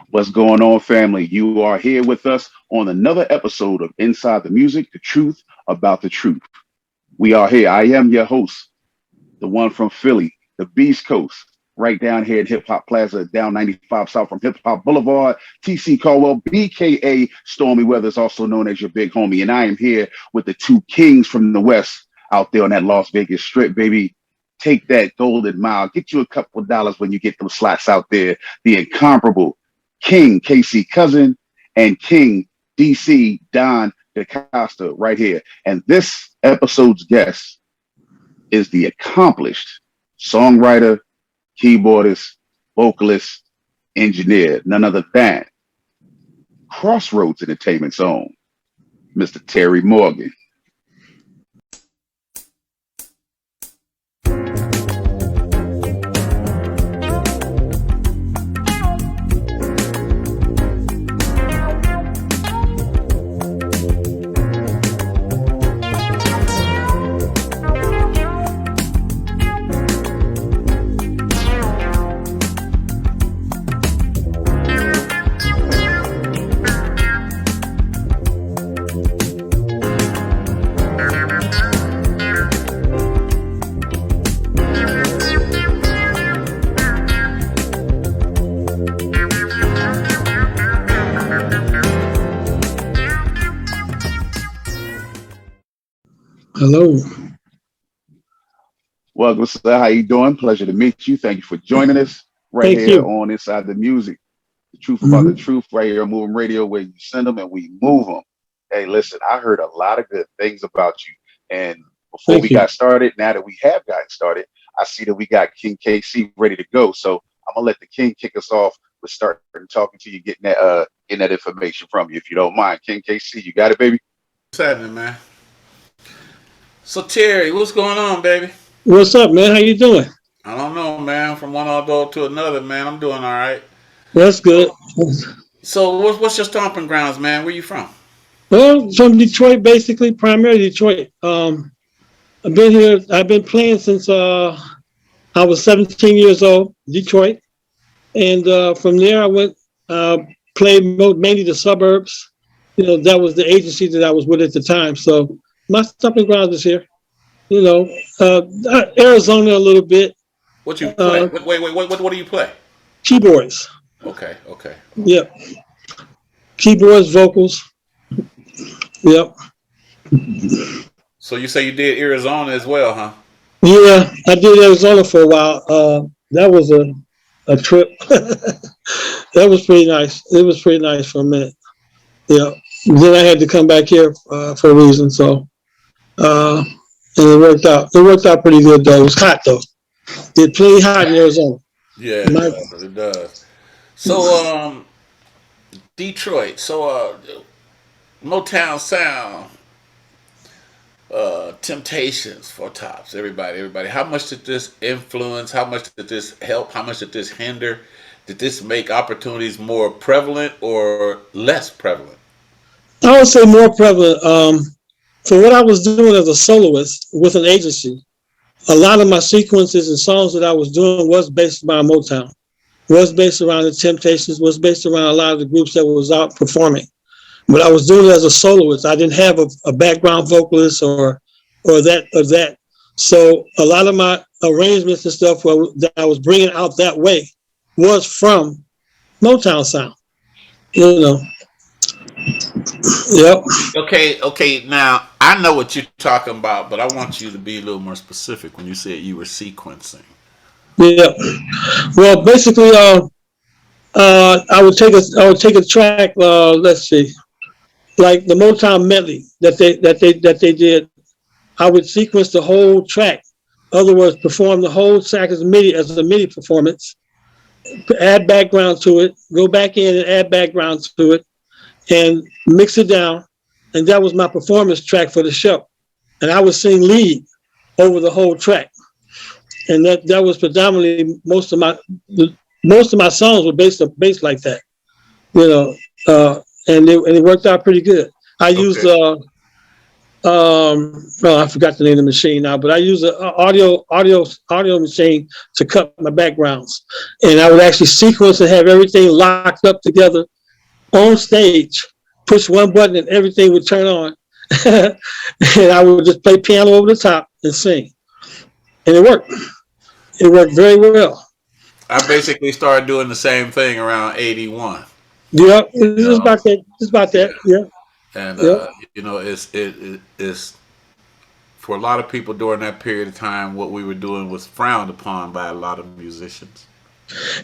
What's going on, family? You are here with us on another episode of Inside the Music, the truth about the truth. We are here. I am your host, the one from Philly, the Beast Coast, right down here at Hip Hop Plaza, down 95 South from Hip Hop Boulevard, TC Caldwell, BKA Stormy Weathers, also known as your big homie. And I am here with the two kings from the West out there on that Las Vegas Strip, baby. Take that golden mile. Get you a couple of dollars when you get those slots out there. The incomparable King KC Cousin and King DC Don DaCosta right here. And this episode's guest is the accomplished songwriter, keyboardist, vocalist, engineer, none other than Crossroads Entertainment's own, Mr. Terry Morgan. Hello. Welcome, sir. How you doing? Pleasure to meet you. Thank you for joining us right here on Inside the Music. The truth about the truth right here on Mov'em Radio, where you send them and we move them. Hey, listen, I heard a lot of good things about you. And before we got started, now that we have gotten started, I see that we got King KC ready to go. So I'm going to let the King kick us off with starting talking to you, getting that information from you, if you don't mind. King KC, you got it, baby? What's happening, man? So Terry, what's going on, baby? What's up, man? How you doing? I don't know, man. From one adult to another, man. I'm doing all right. That's good. So what's your stomping grounds, man? Where you from? Well, from Detroit, basically, primarily Detroit. I've been here. I've been playing since I was 17 years old, Detroit, and from there I went played mainly the suburbs. You know, that was the agency that I was with at the time. So my stomping grounds is here. You know, Arizona a little bit. What you play? Wait. What do you play? Keyboards. Okay. Yep. Keyboards, vocals. Yep. So you say you did Arizona as well, huh? Yeah, I did Arizona for a while. That was a trip. That was pretty nice. It was pretty nice for a minute. Yeah. Then I had to come back here for a reason. So, and it worked out. It worked out pretty good though. It was hot though. It's pretty hot in Arizona. Yeah, it does. So, Detroit. So, Motown sound. Temptations for Tops. Everybody. How much did this influence? How much did this help? How much did this hinder? Did this make opportunities more prevalent or less prevalent? I would say more prevalent. For what I was doing as a soloist with an agency, a lot of my sequences and songs that I was doing was based around Motown, was based around the Temptations, was based around a lot of the groups that was out performing. But I was doing it as a soloist. I didn't have a background vocalist or that. So a lot of my arrangements and stuff that I was bringing out that way was from Motown sound. You know. Yep. Okay. Now I know what you're talking about, but I want you to be a little more specific when you said you were sequencing. Yeah. Well, basically, I would take a track. Let's see, like the Motown medley that they did. I would sequence the whole track. In other words, perform the whole track as a MIDI performance. Add background to it. Go back in and add background to it. And mix it down, and that was my performance track for the show. And I would sing lead over the whole track, and that was predominantly most of my songs were based like that, you know. And it worked out pretty good. I used No, I forgot the name of the machine now, but I use an audio machine to cut my backgrounds, and I would actually sequence and have everything locked up together on stage. Push one button and everything would turn on, and I would just play piano over the top and sing, and it worked. It worked very well. I basically started doing the same thing around 81. Yeah, You it's know, about that. It's about yeah, that. Yeah, and yeah. it's for a lot of people during that period of time, what we were doing was frowned upon by a lot of musicians.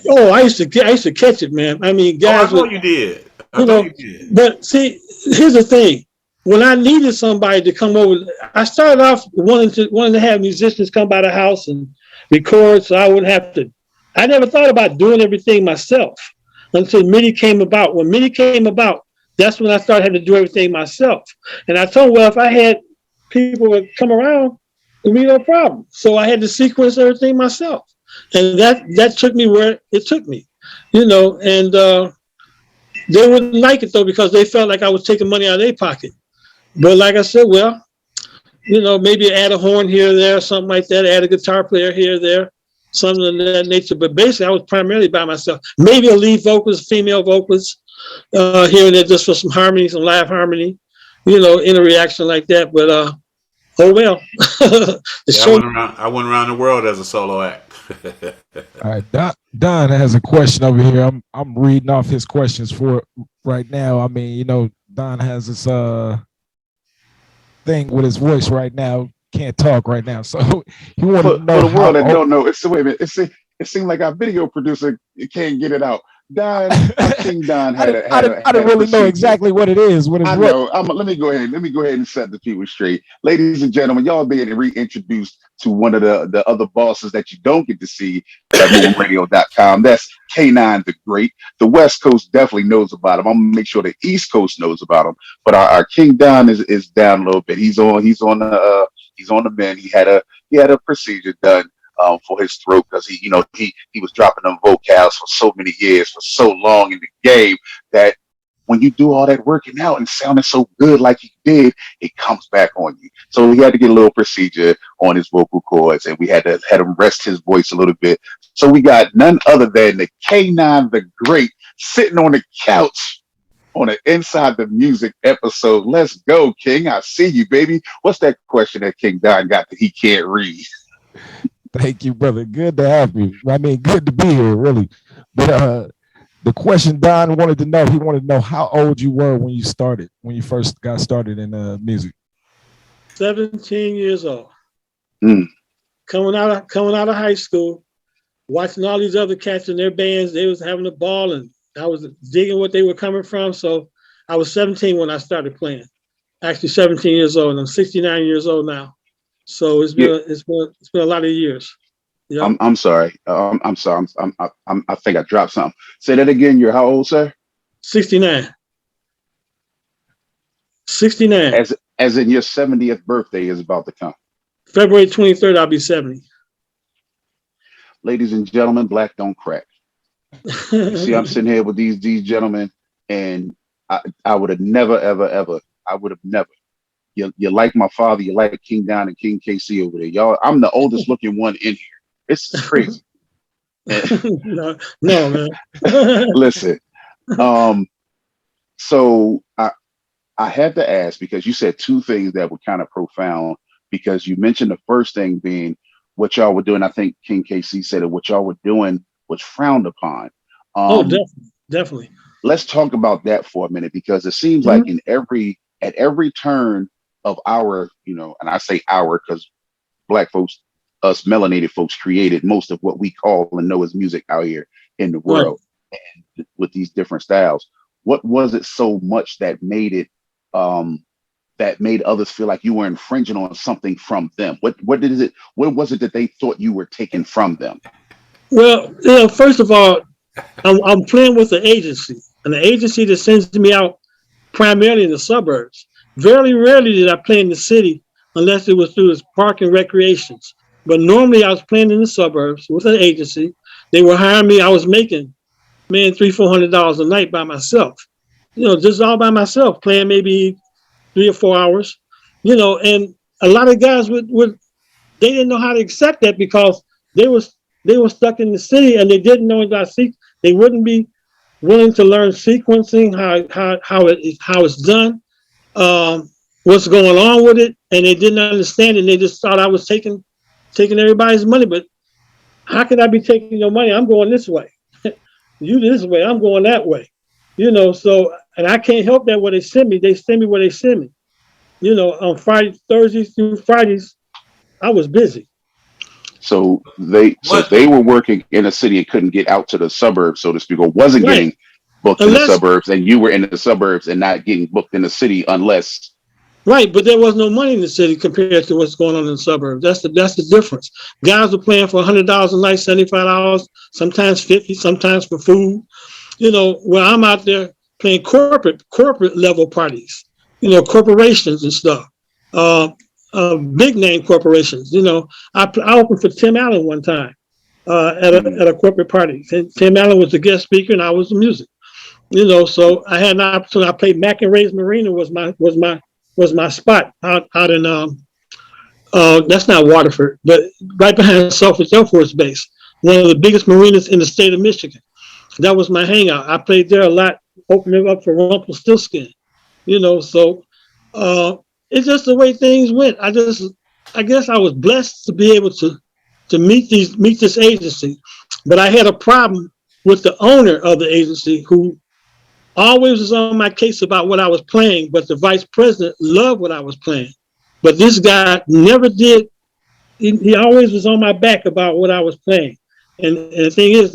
Oh, I used to catch it, man. I mean, Oh, I guys know would, you did. I you know know, you did. but see, here's the thing. When I needed somebody to come over, I started off wanting to have musicians come by the house and record, so I wouldn't have to. I never thought about doing everything myself until MIDI came about. When MIDI came about, that's when I started having to do everything myself. And I told them, well, if I had people would come around, it'd be no problem. So I had to sequence everything myself, and that took me where it took me, and they wouldn't like it though because they felt like I was taking money out of their pocket. But like I said, well, maybe add a horn here or there, something like that, add a guitar player here or there, something of that nature. But basically, I was primarily by myself. Maybe a lead vocalist, female vocalist, here and there just for some harmony, some live harmony, in a reaction like that. But oh well, the Yeah, show. I went around the world as a solo act. All right, Don has a question over here. I'm reading off his questions for right now. I mean, Don has this thing with his voice right now. Can't talk right now, so he wanted to For know the how world that old. don't know, it's wait a minute. It seemed like our video producer can't get it out. Don, King Don I didn't had a really know procedure. exactly what it is. What is I what? know. Let me go ahead. Let me go ahead and set the people straight, ladies and gentlemen. Y'all being reintroduced to one of the other bosses that you don't get to see at MovemRadio.com. That's K9 the Great. The West Coast definitely knows about him. I'm gonna make sure the East Coast knows about him. But our King Don is down a little bit. He's on the mend. He had a procedure done. For his throat, because he was dropping them vocals for so many years, for so long in the game, that when you do all that working out and sounding so good like he did, it comes back on you. So he had to get a little procedure on his vocal cords, and we had him rest his voice a little bit. So we got none other than the K9 the Great sitting on the couch on an Inside the Music episode. Let's go, King. I see you, baby. What's that question that King Don got that he can't read? Thank you, brother. Good to have you. I mean, good to be here, really. But the question Don wanted to know, he wanted to know how old you were when you first got started in music. 17 years old. Mm. Coming out of high school, watching all these other cats in their bands, they was having a ball, and I was digging what they were coming from. So I was 17 when I started playing. Actually, 17 years old, and I'm 69 years old now. So it's been a lot of years. Yeah. I'm sorry. I'm sorry. I think I dropped something. Say that again. You're how old, sir? 69. 69. As in your 70th birthday is about to come. February 23rd, I'll be 70. Ladies and gentlemen, black don't crack. You see, I'm sitting here with these gentlemen, and I would have never, ever, I would have never. You like my father, you like King Don and King KC over there. Y'all, I'm the oldest looking one in here. It's crazy. No, man. Listen, so I had to ask, because you said two things that were kind of profound, because you mentioned the first thing being what y'all were doing. I think King KC said that what y'all were doing was frowned upon. Definitely. Let's talk about that for a minute, because it seems like at every turn of our, and I say our because black folks, us melanated folks, created most of what we call and know as music out here in the world, and with these different styles. What was it so much that made it that made others feel like you were infringing on something from them? What was it that they thought you were taking from them? Well, first of all, I'm playing with an agency, and the agency that sends me out primarily in the suburbs. Very rarely did I play in the city unless it was through this park and recreations. But normally I was playing in the suburbs with an agency. They were hiring me. I was making, $300-400 a night by myself. Just all by myself, playing maybe 3 or 4 hours, And a lot of guys would they didn't know how to accept that because they were stuck in the city and they didn't know about they wouldn't be willing to learn sequencing, how it's done, what's going on with it, and they didn't understand it. And they just thought I was taking everybody's money. But how could I be taking your money? I'm going this way. You this way, I'm going that way. So, and I can't help that where they send me. They send me where they send me. On Friday, Thursdays through Fridays, I was busy. So they were working in a city and couldn't get out to the suburbs, so to speak, or wasn't getting booked in the suburbs, and you were in the suburbs and not getting booked in the city unless. Right, but there was no money in the city compared to what's going on in the suburbs. That's the difference. Guys were playing for $100 a night, $75, sometimes $50, sometimes for food. Where I'm out there playing corporate level parties, corporations and stuff. Big name corporations. I opened for Tim Allen one time at a corporate party. Tim Allen was the guest speaker and I was the music. So I had an opportunity. I played Mac and Ray's Marina was my spot out in that's not Waterford, but right behind Suffolk Air Force Base, one of the biggest marinas in the state of Michigan. That was my hangout. I played there a lot, opening up for Rumpelstiltskin. So it's just the way things went. I guess I was blessed to be able to meet this agency, but I had a problem with the owner of the agency who always was on my case about what I was playing, but the vice president loved what I was playing. But this guy never did. He always was on my back about what I was playing. And the thing is,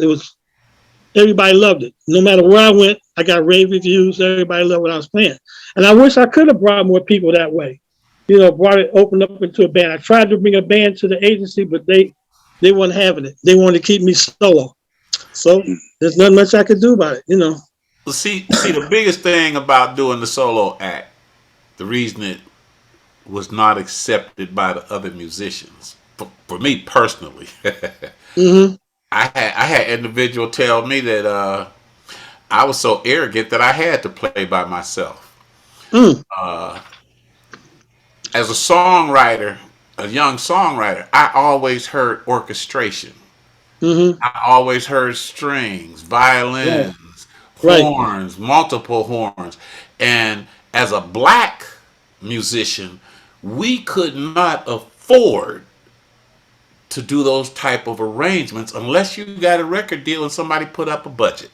everybody loved it. No matter where I went, I got rave reviews. Everybody loved what I was playing. And I wish I could have brought more people that way. Opened up into a band. I tried to bring a band to the agency, but they weren't having it. They wanted to keep me solo. So there's not much I could do about it, Well, see, the biggest thing about doing the solo act, the reason it was not accepted by the other musicians, for me personally, mm-hmm. I had individual tell me that I was so arrogant that I had to play by myself. As a songwriter, a young songwriter, I always heard orchestration. Mm-hmm. I always heard strings, violins, horns, multiple horns. And as a black musician, we could not afford to do those type of arrangements unless you got a record deal and somebody put up a budget.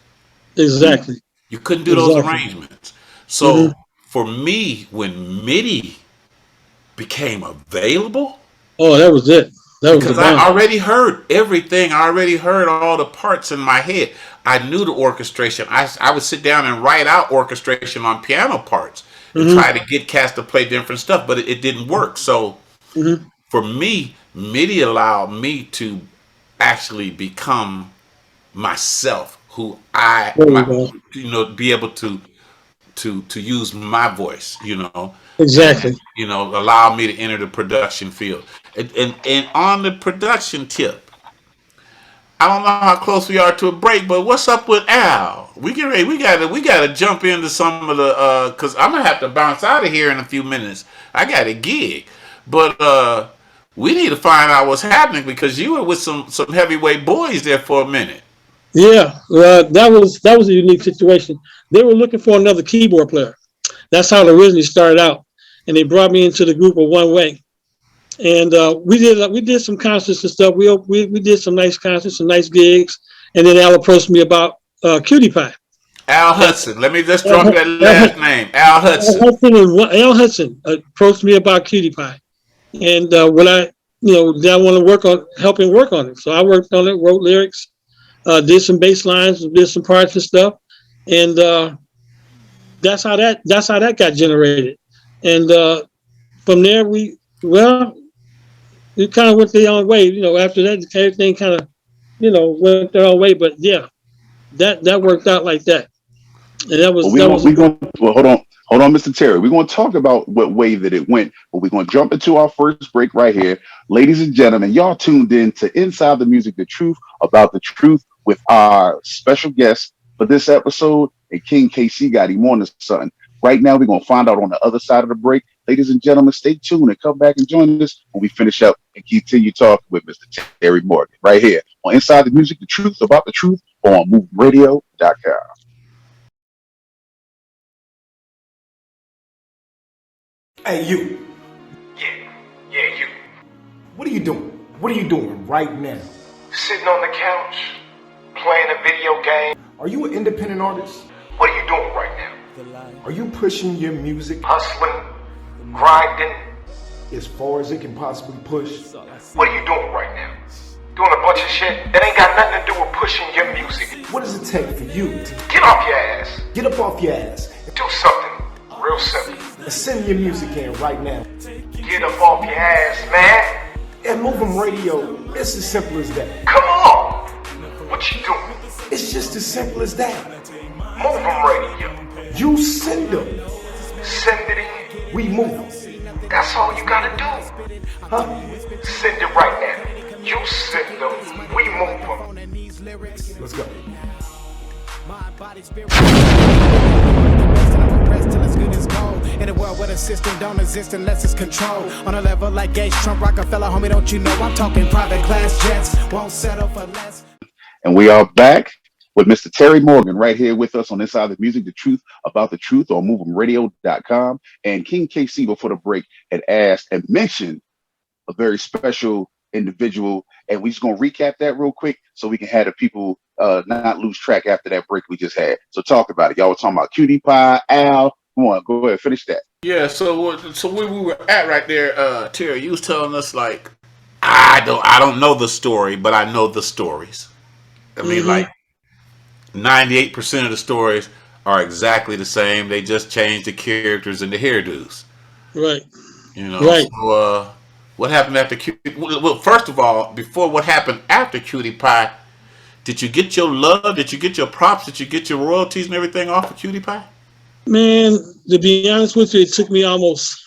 Exactly. You couldn't do those arrangements. So for me, when MIDI became available, that was it. Because I already heard everything. I already heard all the parts in my head. I knew the orchestration. I would sit down and write out orchestration on piano parts and try to get cats to play different stuff, but it didn't work. So for me, MIDI allowed me to actually become myself, who be able to use my voice, Exactly. And, allow me to enter the production field. And on the production tip, I don't know how close we are to a break, but what's up with Al? We gotta jump into some of the because I'm gonna have to bounce out of here in a few minutes. I got a gig, but we need to find out what's happening because you were with some heavyweight boys there for a minute. Yeah, that was a unique situation. They were looking for another keyboard player. That's how it originally started out, and they brought me into the group of One Way. And we did some concerts and stuff. We did some nice concerts, some nice gigs, and then Al approached me about Cutie Pie. Al Hudson. Let me just drop that last name. Al Hudson. Al Hudson approached me about Cutie Pie, and did I want to help him work on it? So I worked on it, wrote lyrics, did some bass lines, did some parts and stuff, and that's how that got generated. And from there we kind of went their own way. After that, everything kind of, went their own way. But yeah, that worked out like that. And that was. Hold on, Mr. Terry. We're going to talk about what way that it went, but we're going to jump into our first break right here, ladies and gentlemen. Y'all tuned in to Inside the Music, the truth about the truth, with our special guest for this episode, King KC got him on to something. Right now, we're going to find out on the other side of the break Ladies and gentlemen, stay tuned and come back and join us when we finish up and continue talking with Mr. Terry Morgan right here on Inside the Music, the truth about the truth on MoveMradio.com. Hey, you. Yeah, you. What are you doing? What are you doing right now? Sitting on the couch, playing a video game. Are you an independent artist? What are you doing right now? Are you pushing your music Hustling, grinding. as far as it can possibly push? What are you doing right now? Doing a bunch of shit that ain't got nothing to do with pushing your music. What does it take for you to Get off your ass. get up off your ass Do something real simple. and send your music in right now? Get up off your ass, man. At Movem Radio, it's as simple as that. Come on. What you doing? It's just as simple as that. Mov'em Radio. You send them, Send it in. we move. That's all you gotta do. Huh? Send it right now. You send them. We move them. Let's go. Till it's good as gold. In a world where the system don't exist unless it's controlled. On a level like Gates, Trump, Rockefeller, homie, don't you know I'm talking private class jets. Won't settle for less. And we are back with Mr. Terry Morgan right here with us on Inside the Music, the truth about the truth on MoveMradio.com. And King KC before the break had asked and mentioned a very special individual. And we're just going to recap that real quick so we can have the people not lose track after that break we just had. So talk about it. Y'all were talking about Cutie Pie, Al. Come on, go ahead, finish that. Yeah, so where we were at right there, Terry, you was telling us like I don't know the story, but I know the stories. I mean, like 98% of the stories are exactly the same. They just changed the characters and the hairdos. Right. You know. Right. So, what happened after Cutie? Well, first of all, before what happened after Cutie Pie, did you get your love? Did you get your props? Did you get your royalties and everything off of Cutie Pie? Man, to be honest with you, it took me almost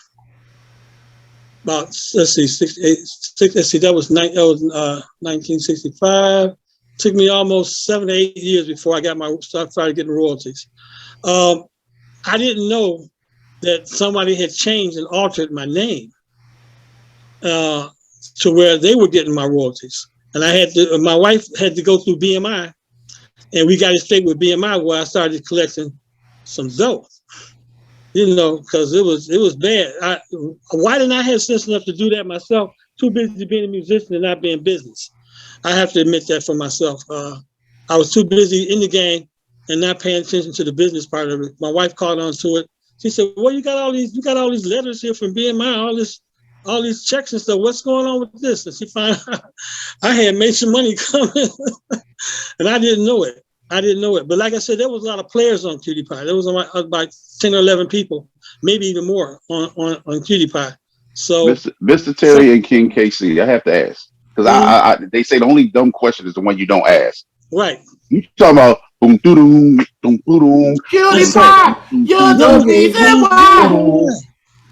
about, let's see, that was 1965. Took me almost 7 to 8 years before I started getting royalties. I didn't know that somebody had changed and altered my name to where they were getting my royalties. And my wife had to go through BMI, and we got it straight with BMI where I started collecting some dough. You know, because it was bad. Why didn't I have sense enough to do that myself? Too busy being a musician and not being business. I have to admit that for myself. I was too busy in the game and not paying attention to the business part of it. My wife caught on to it. She said, "Well, you got all these letters here from BMI, all these checks and stuff. What's going on with this?" And she found out I had made some money coming, and I didn't know it. But like I said, there was a lot of players on Cutie Pie. There was about 10 or 11 people, maybe even more on Cutie Pie. So, Mr. Terry and King KC, I have to ask because I they say the only dumb question is the one you don't ask. right. You talking about boom doo doom boom doo doom? Cutie Pie, you're the reason why.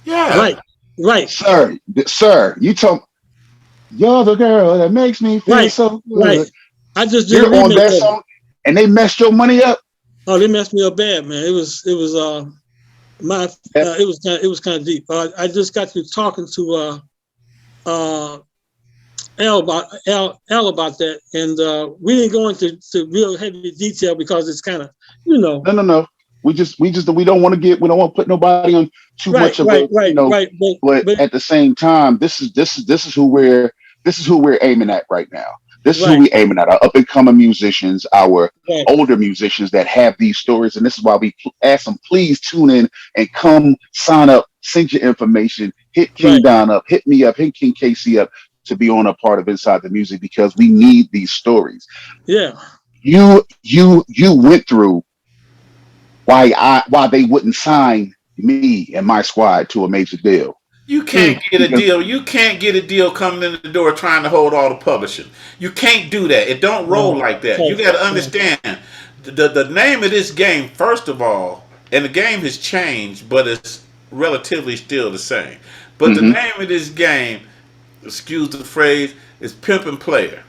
Yeah. Right. Sir, you talk. You're the girl that makes me feel so good. Right. I just did You're on that song, and they messed your money up. Oh, they messed me up bad, man. It was kind of deep. I just got to talking to Al about that, and we didn't go into real heavy detail because it's kind of, you know. No. We don't want to put nobody on too much of it, you know. Right. But at the same time, this is who we're aiming at right now. This is who we're aiming at, our up and coming musicians, our older musicians that have these stories. And this is why we ask them, please tune in and come sign up, send your information, hit King Don up, hit me up, hit King KC up to be on a part of Inside the Music, because we need these stories. Yeah. You went through why they wouldn't sign me and my squad to a major deal. You can't get a deal. You can't get a deal coming in the door trying to hold all the publishing. You can't do that. It don't roll like that. You got to understand the name of this game, first of all, and the game has changed, but it's relatively still the same. But the name of this game, excuse the phrase, is pimp and player.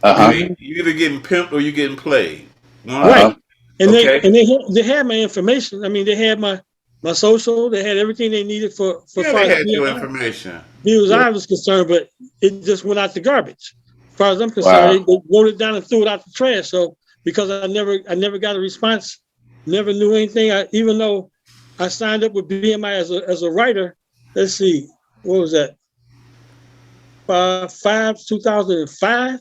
You're either getting pimped or you're getting played. Right. And they had my information. I mean, they had my my social. They had everything they needed for Yeah, far they as had your information. I was concerned, but it just went out the garbage. As far as I'm concerned, Wow. they wrote it down and threw it out the trash. So because I never got a response, never knew anything. Even though I signed up with BMI as a writer. Let's see, what was that? 2005,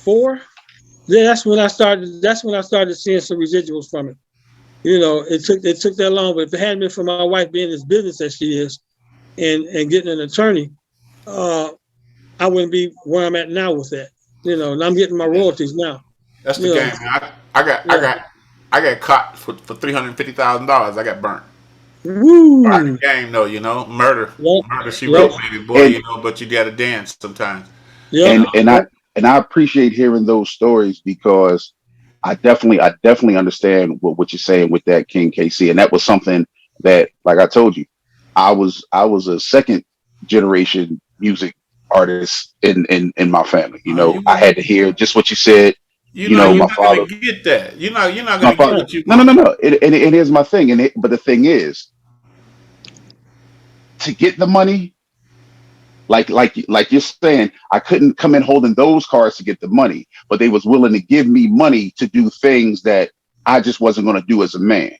4. Yeah, that's when I started. That's when I started seeing some residuals from it. You know, it took that long, but if it hadn't been for my wife being as business as she is, and getting an attorney, I wouldn't be where I'm at now with that. You know, and I'm getting my royalties now. That's the You know, game, man. I got caught for $350,000. I got burnt. Part of woo. the game, though, murder, Yep. murder. She Yep. wrote, baby boy, And but you got to dance sometimes. Yep. and and I and I appreciate hearing those stories because I definitely understand what you're saying with that, King KC, and that was something that, like I told you, I was a second generation music artist in my family. You know, I had to hear just what you said. You know, You're my not gonna father, get that. You're not my gonna get father. what you No, no, want. no, no. It is my thing, but the thing is, to get the money, like you're saying, I couldn't come in holding those cards to get the money, but they was willing to give me money to do things that I just wasn't going to do as a man,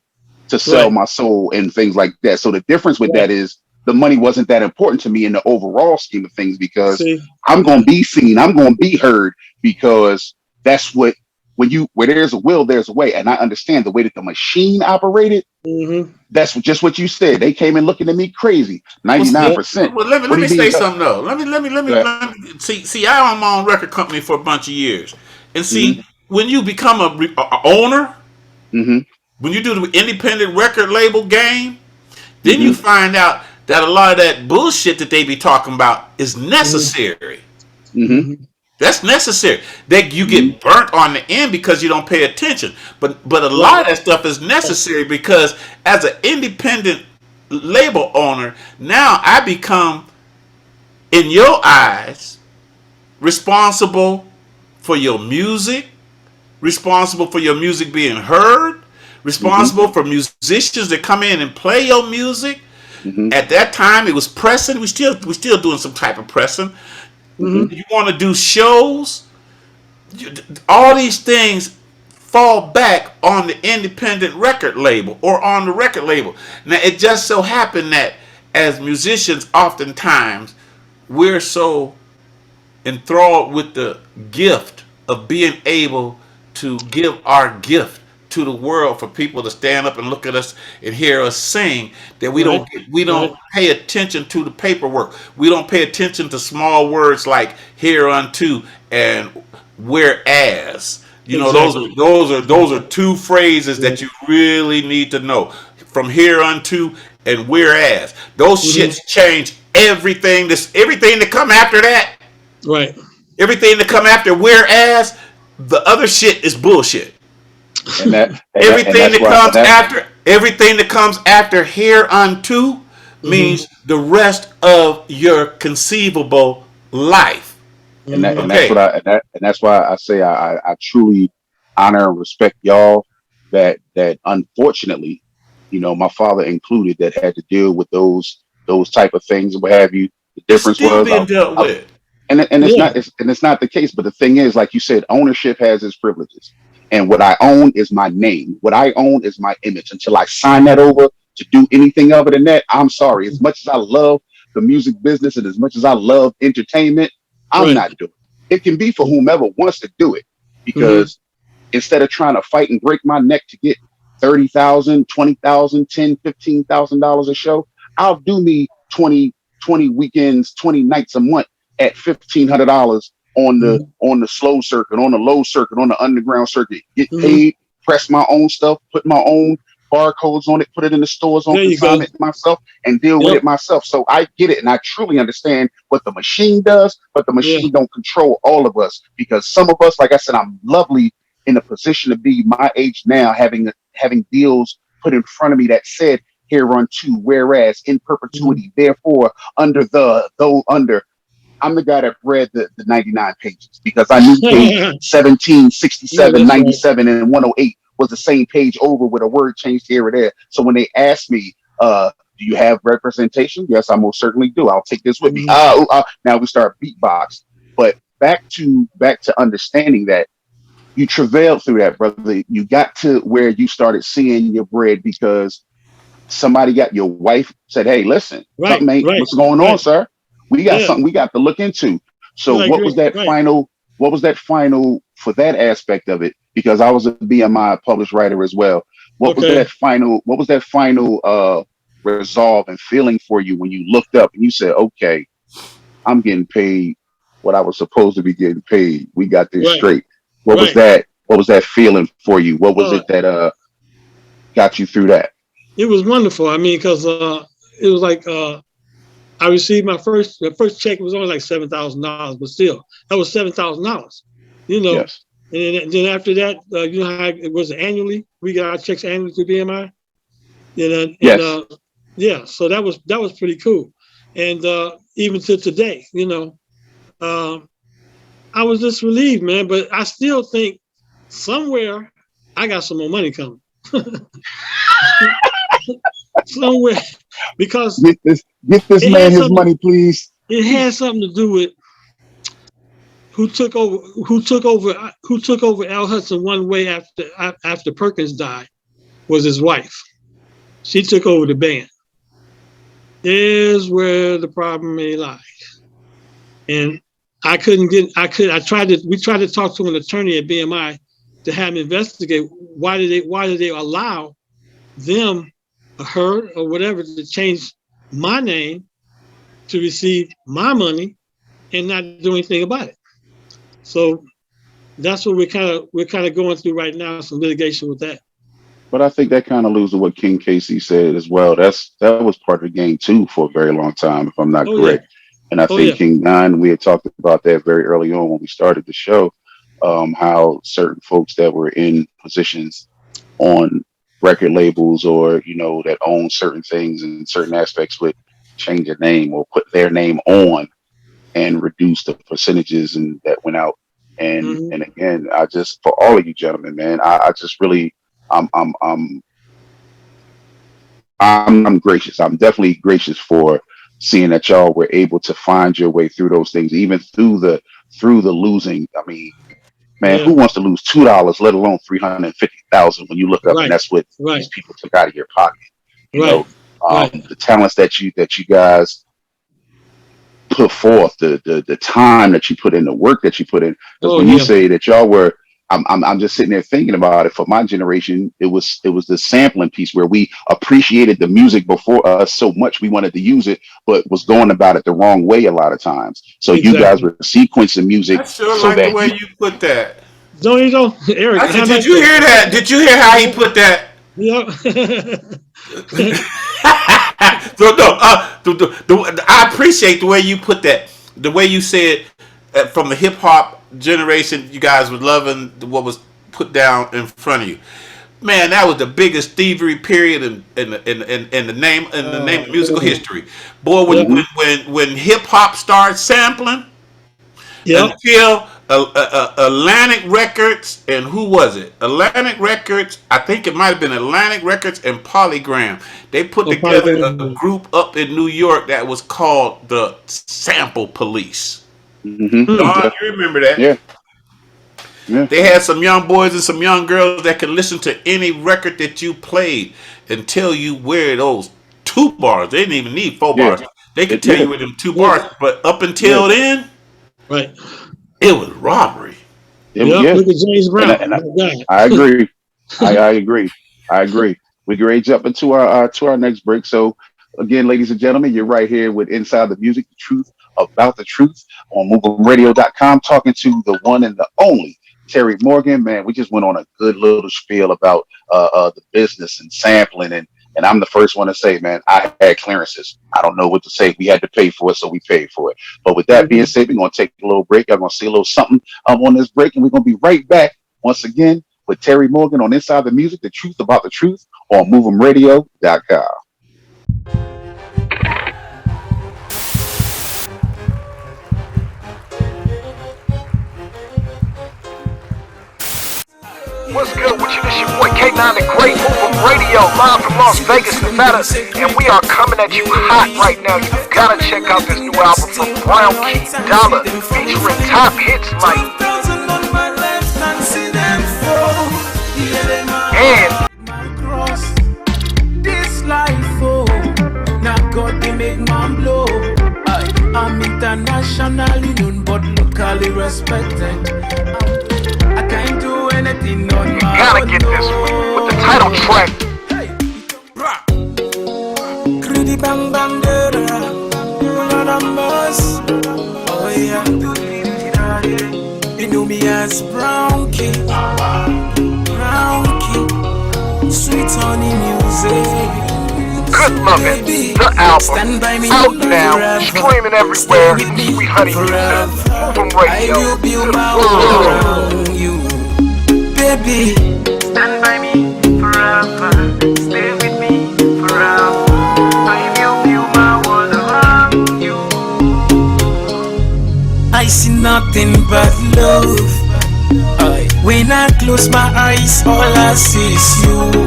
to sell Right. my soul and things like that. So the difference with Right. that is the money wasn't that important to me in the overall scheme of things because See. I'm going Yeah. to be seen, I'm going to be heard, because that's what, where there's a will, there's a way. And I understand the way that the machine operated. Mm-hmm. That's just what you said. They came in looking at me crazy. Well, Yep. 99%. well, let me What let do me you mean? say something though. Let me see. I owned my own record company for a bunch of years, and Hmm. see when you become a owner, Hmm. when you do the independent record label game, then you Hmm. find out that a lot of that bullshit that they be talking about is Mm-hmm. necessary. Hmm. Mm-hmm. That's necessary. That you Hmm. get burnt on the end because you don't pay attention. But a lot Right. of that stuff is necessary because as an independent label owner, now I become, in your eyes, responsible for your music, responsible for your music being heard, Hmm. responsible for musicians that come in and play your music. Hmm. At that time, it was pressing. We still doing some type of pressing. Hmm. Mm-hmm. You want to do shows? All these things fall back on the independent record label or on the record label. Now, it just so happened that as musicians, oftentimes we're so enthralled with the gift of being able to give our gift to the world for people to stand up and look at us and hear us sing, that we Right. don't we Right. don't pay attention to the paperwork. We don't pay attention to small words like hereunto and whereas. Those Exactly. are those are two phrases Yeah. that you really need to know. From hereunto and whereas. Those Mm-hmm. shits change everything. Everything that come after that. Right. Everything that come after whereas, the other shit is bullshit. And that and Everything that's that why comes after hereunto Mm-hmm. means the rest of your conceivable life. Mm-hmm. and that's Okay. what and that's why I say I truly honor and respect y'all that unfortunately, my father included, that had to deal with those type of things and what have you. The It's difference still was being dealt I with. and it's Yeah. not it's not the case, but the thing is, like you said, ownership has its privileges, and what I own is my name, what I own is my image. Until I sign that over to do anything other than that, I'm sorry, as much as I love the music business and as much as I love entertainment, I'm Right. not doing it. It can be for whomever wants to do it, Mm-hmm. because instead of trying to fight and break my neck to get 30,000, 20,000, 10, $15,000 a show, I'll do me 20 weekends, 20 nights a month at $1,500 on the Mm-hmm. on the slow circuit, on the low circuit, on the underground circuit. Get Mm-hmm. paid, press my own stuff, put my own barcodes on it, put it in the stores on There you go. consignment myself, and deal with Yep. it myself. So I get it, and I truly understand what the machine does, but the Yeah. machine don't control all of us, because some of us, like I said, I'm lovely in a position to be my age now, having deals put in front of me that said hereunto, whereas, in Mm-hmm. perpetuity, therefore, under the, though under. I'm the guy that read the 99 pages because I knew page No, 17, 67, that's right. 97, and 108 was the same page over with a word changed here or there. So when they asked me, do you have representation? Yes, I most certainly do. I'll take this with me. Now we start beatbox. But back to understanding that you travailed through that, brother. You got to where you started seeing your bread because somebody your wife said, hey, listen, something ain't what's going on, sir. We got something we got to look into. So what was that final for that aspect of it? Because I was a BMI published writer as well. What was that final resolve and feeling for you when you looked up and you said, okay, I'm getting paid what I was supposed to be getting paid. We got this straight. What was that? What was that feeling for you? What was it that got you through that? It was wonderful. I mean, because it was like I received the first check was only like $7,000, but still, that was $7,000. You know, yes. And then after that, you know how it was annually. We got our checks annually through BMI. Yes. So that was pretty cool. And even to today, you know, I was just relieved, man. But I still think somewhere I got some more money coming. Somewhere, because get this man his money, please. It had something to do with who took over Al Hudson one way after Perkins died was his wife. She took over the band. There's where the problem may lie. And we tried to talk to an attorney at BMI to have him investigate why did they allow them, her or whatever, to change my name to receive my money and not do anything about it. So that's what we're kind of going through right now, some litigation with that. But I think that kind of alludes to what King Casey said as well. That was part of the game too for a very long time, if I'm not correct. Yeah. And I think King Don, we had talked about that very early on when we started the show, how certain folks that were in positions on record labels or, you know, that own certain things and certain aspects would change their name or put their name on and reduce the percentages and that went out. And and again, I just, for all of you gentlemen, man, I just really, I'm gracious. I'm definitely gracious for seeing that y'all were able to find your way through those things, even through the losing. I mean, man, who wants to lose $2, let alone 350,000 when you look up and that's what these people took out of your pocket? You know, the talents that you guys put forth, the time that you put in, the work that you put in. Because when you say that y'all were, I'm just sitting there thinking about it. For my generation, it was the sampling piece where we appreciated the music before us so much we wanted to use it, but was going about it the wrong way a lot of times. So you guys were sequencing music. I sure like the way you put that. Don't you know, Eric? Did you hear that? Did you hear how he put that? Yep. I appreciate the way you put that. The way you said from the hip hop generation, you guys were loving what was put down in front of you. Man, that was the biggest thievery period in the name of musical history. Boy, when hip hop started sampling, until Atlantic Records and who was it? Atlantic Records. I think it might have been Atlantic Records and Polygram. They put together a group up in New York that was called the Sample Police. Don, you remember that? Yeah. They had some young boys and some young girls that could listen to any record that you played and tell you where those 2 bars. They didn't even need 4 bars. They could tell you where them 2 bars. But up until then, it was robbery. Look at James Brown. I agree. I agree. We can jump into our next break. So again, ladies and gentlemen, you're right here with Inside the Music, the truth about the truth on MovemRadio.com, talking to the one and the only Terry Morgan. Man, we just went on a good little spiel about the business and sampling, and I'm the first one to say, man, I had clearances. I don't know what to say. We had to pay for it, so we paid for it. But with that being said, we're going to take a little break. I'm going to see a little something on this break, and we're going to be right back once again with Terry Morgan on Inside the Music, the truth about the truth on MovemRadio.com. What's good with you? This your boy now the great Mov'em Radio, live from Las Vegas, Nevada. And we are coming at you hot right now. You gotta check out this new album from Brown Key Dollar, featuring top hits like and this life, oh, now God they make man blow. I'm internationally known but locally respected. I can't do anything on my own. gotta get this with the title track. Greedy bang bang Lord of mercy. Oh yeah. You know me as Brown Key. Brown Key. Sweet honey music. Good Lovin', the album, out now, streaming everywhere, Sweet Honey Music, Mov'em Radio, to the world. Baby, stand by me forever, stay with me forever. I will build my world around you. I see nothing but love. When I close my eyes, all I see is you.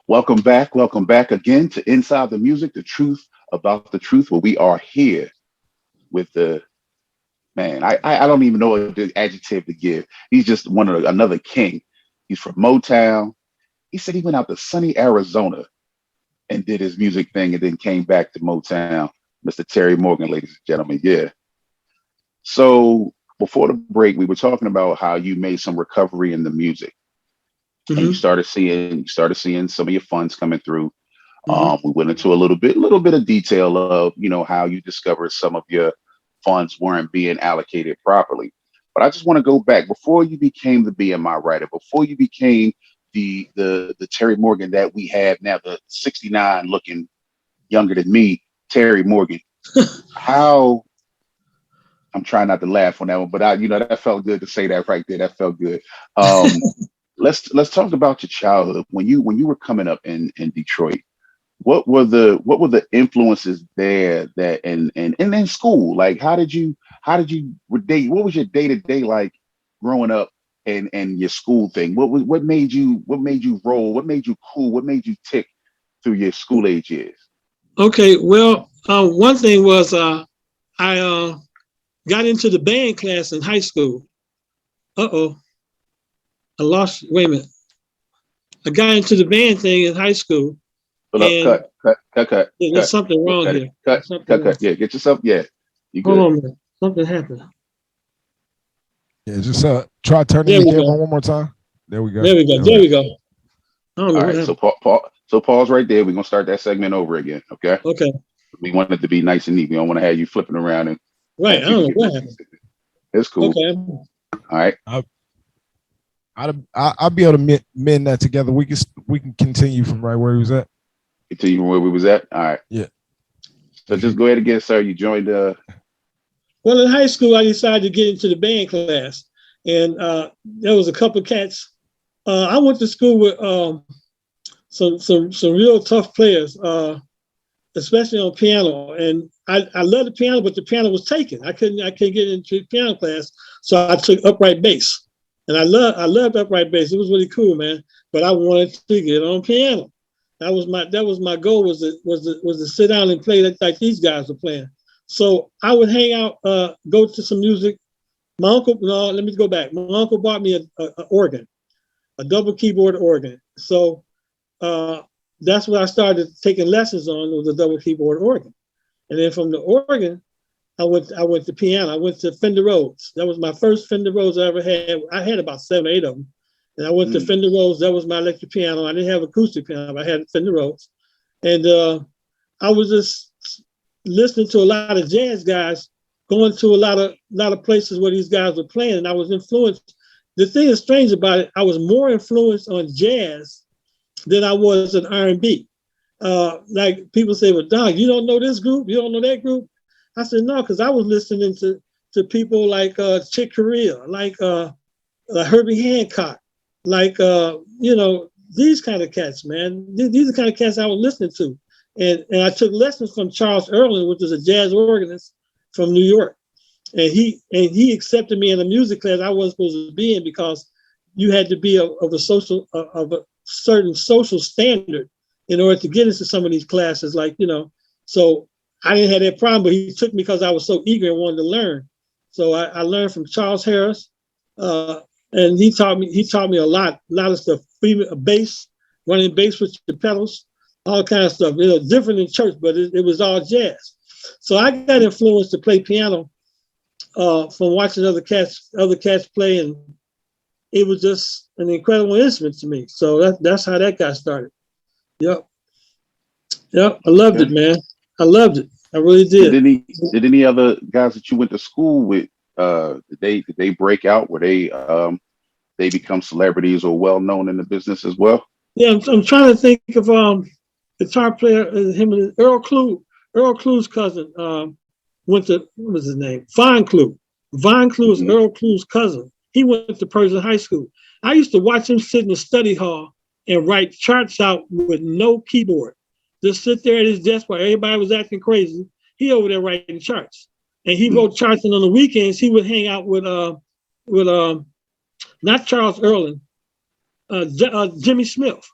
Welcome back again to Inside the Music, the truth about the truth, where we are here with the man. I don't even know what the adjective to give. He's just another king. He's from Motown. He said he went out to sunny Arizona and did his music thing and then came back to Motown. Mr. Terry Morgan, ladies and gentlemen. Yeah. So before the break, we were talking about how you made some recovery in the music. And you started seeing some of your funds coming through. We went into a little bit of detail of, how you discovered some of your funds weren't being allocated properly. But I just want to go back before you became the BMI writer, before you became the Terry Morgan that we have now, the 69 looking younger than me, Terry Morgan. How, I'm trying not to laugh on that one, but that felt good to say that right there. That felt good. Let's talk about your childhood. When you were coming up in Detroit, what were the influences there that and in school? Like what was your day-to-day like growing up and your school thing? What made you roll? What made you cool? What made you tick through your school age years? Okay, well, one thing was I got into the band class in high school. Wait a minute. I got into the band thing in high school. Cut. Yeah, there's something wrong here. Cut. Yeah, get yourself. Yeah, you good. Hold on a minute. Something happened. Yeah, just try turning the camera one more time. There we go. There we go. I don't know. All right, so pause right there. We're gonna start that segment over again. Okay. Okay. We want it to be nice and neat. We don't want to have you flipping around and. Right. I don't know what happened. It's cool. Okay. All right. I'll be able to mend that together. We can continue from right where he was at. Continue from where we was at. All right. Yeah. So just go ahead again, sir. You joined. Well, in high school, I decided to get into the band class, and there was a couple of cats. I went to school with some real tough players, especially on piano. And I love the piano, but the piano was taken. I couldn't get into piano class, so I took upright bass. And I loved upright bass. It was really cool, man. But I wanted to get on piano. That was my goal was to sit down and play like these guys were playing. So I would hang out, go to some music. Let me go back. My uncle bought me an organ, a double keyboard organ. So that's what I started taking lessons on, was a double keyboard organ. And then from the organ, I went to piano. I went to Fender Rhodes. That was my first Fender Rhodes I ever had. I had about 7 or 8 of them. And I went to Fender Rhodes. That was my electric piano. I didn't have acoustic piano. I had Fender Rhodes. And I was just listening to a lot of jazz guys, going to a lot of places where these guys were playing. And I was influenced. The thing that's strange about it, I was more influenced on jazz than I was in R&B. Like people say, well, Don, you don't know this group? You don't know that group? I said, no, because I was listening to people like Chick Corea, like Herbie Hancock, like, these kind of cats, man. These are the kind of cats I was listening to. And I took lessons from Charles Earland, which is a jazz organist from New York. and he accepted me in a music class I wasn't supposed to be in because you had to be of a certain social standard in order to get into some of these classes, like, so I didn't have that problem, but he took me because I was so eager and wanted to learn. So I learned from Charles Harris, and he taught me a lot of stuff, bass, running bass with your pedals, all kinds of stuff. Different in church, but it was all jazz. So I got influenced to play piano from watching other cats play, and it was just an incredible instrument to me. So that's how that got started. Yep. I loved it, man. I loved it. I really did. Did any other guys that you went to school with, did they break out? Were they become celebrities or well known in the business as well? Yeah, I'm trying to think of guitar player, him and Earl Klugh. Earl Klugh's cousin went to, what was his name? Von Klugh. Von Klugh was Earl Klugh's cousin. He went to Persian High School. I used to watch him sit in the study hall and write charts out with no keyboard. Just sit there at his desk while everybody was acting crazy. He over there writing charts. And he wrote charts, and on the weekends, he would hang out with not Charles Earland, Jimmy Smith.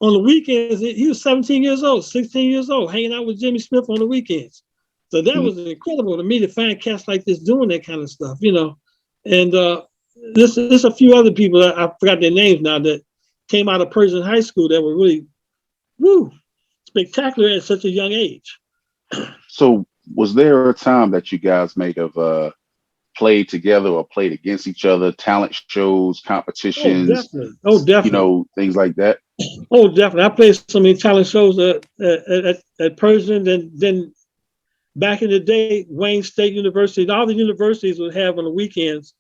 On the weekends, he was 17 years old, 16 years old, hanging out with Jimmy Smith on the weekends. So that was incredible to me to find cats like this doing that kind of stuff, And there's a few other people that I forgot their names now that came out of Persian High School that were really, spectacular at such a young age. So was there a time that you guys may have played together or played against each other, talent shows, competitions? Oh, definitely. Things like that? Oh, definitely. I played so many talent shows at Persian. Then back in the day, Wayne State University, all the universities would have on the weekends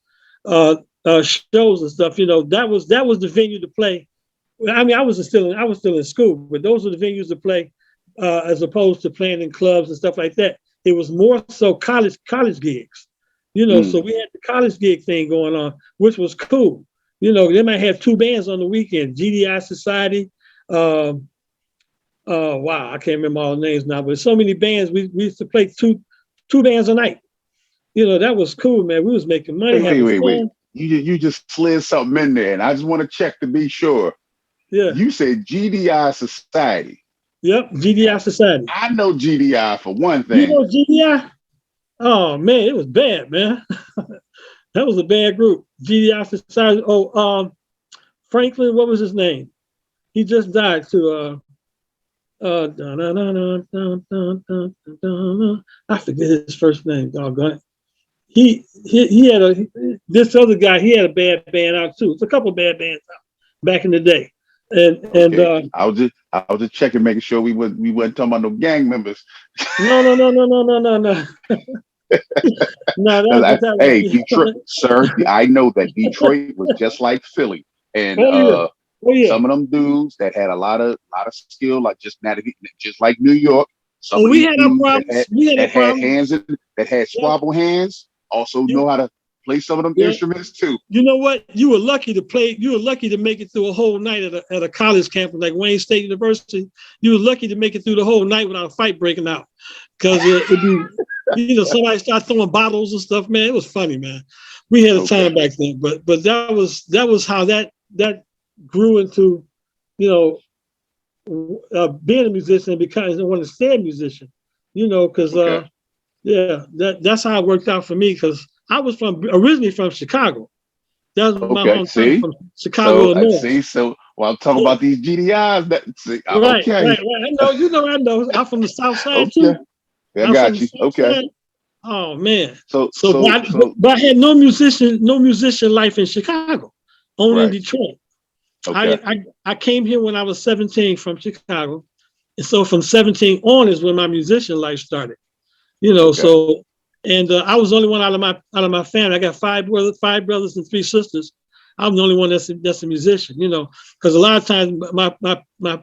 shows and stuff. That was the venue to play. I mean, I was still in school, but those were the venues to play, as opposed to playing in clubs and stuff like that. It was more so college gigs, So we had the college gig thing going on, which was cool. They might have two bands on the weekend, GDI Society. Wow, I can't remember all the names now, but so many bands. We used to play two bands a night. That was cool, man. We was making money. Wait. You just slid something in there, and I just want to check to be sure. Yeah. You said GDI Society. Yep, GDI Society. I know GDI for one thing. You know GDI? Oh man, it was bad, man. That was a bad group. GDI Society. Oh, Franklin, what was his name? He just died too. I forget his first name. Doggone it. He had this other guy. He had a bad band out too. It's a couple bad bands out back in the day. And I was just checking, making sure we wasn't talking about no gang members. No. No, hey, Detroit, sir. I know that Detroit was just like Philly, and some of them dudes that had a lot of skill, like just like New York. We had our problems. That had swabble hands. Also know how to play some of them instruments too. You know what? You were lucky to make it through a whole night at a college campus like Wayne State University. You were lucky to make it through the whole night without a fight breaking out. Because somebody started throwing bottles and stuff, man. It was funny, man. We had a time back then. But that was how that grew into, being a musician and becoming one to stay a musician. Because that's how it worked out for me, because I was originally from Chicago. That was my hometown, from Chicago, Illinois. So I'm talking about these GDIs. Right. I know. I'm from the South Side too. I got you. Okay. Side. Oh man. But I had no musician life in Chicago, only in Detroit. Okay. I came here when I was 17 from Chicago, and so from 17 on is when my musician life started. So. And I was the only one out of my family. I got five brothers and three sisters. I'm the only one that's a musician, because a lot of times my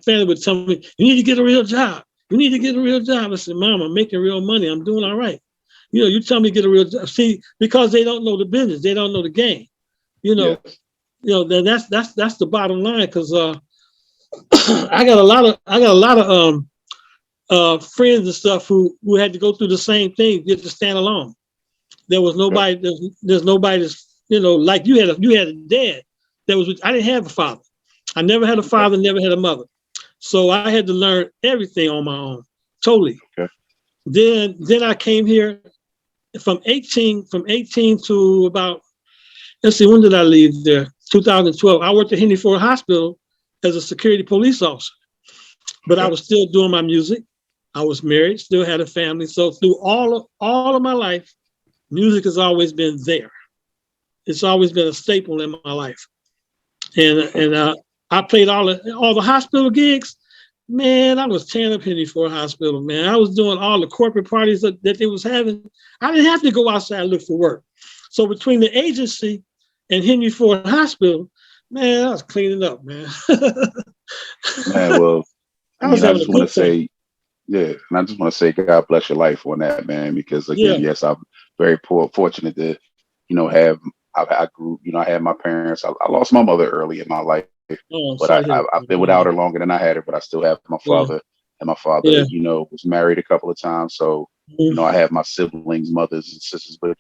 family would tell me, "You need to get a real job. You need to get a real job." I said, "Mom, I'm making real money. I'm doing all right." You tell me to get a real job. See, because they don't know the business, they don't know the game. Then that's the bottom line. Because I got a lot of friends and stuff who had to go through the same thing, get to stand alone. There was nobody. There's nobody that's, like you had a dad. I didn't have a father. I never had a father, never had a mother. So I had to learn everything on my own, totally. Okay. Then I came here from 18 to about, let's see, when did I leave there? 2012. I worked at Henry Ford Hospital as a security police officer, but I was still doing my music. I was married, still had a family. So through all of my life, music has always been there. It's always been a staple in my life. And I played all the hospital gigs. Man, I was tearing up Henry Ford Hospital, man. I was doing all the corporate parties that they was having. I didn't have to go outside and look for work. So between the agency and Henry Ford Hospital, man, I was cleaning up, man. Man, well, I just want to say, yeah, and I just want to say, God bless your life on that, man, because again, yes, I'm very fortunate to, I grew, I had my parents. I lost my mother early in my life, but I've been without her longer than I had her, but I still have my father, and my father, was married a couple of times. So, I have my siblings, mothers and sisters, but,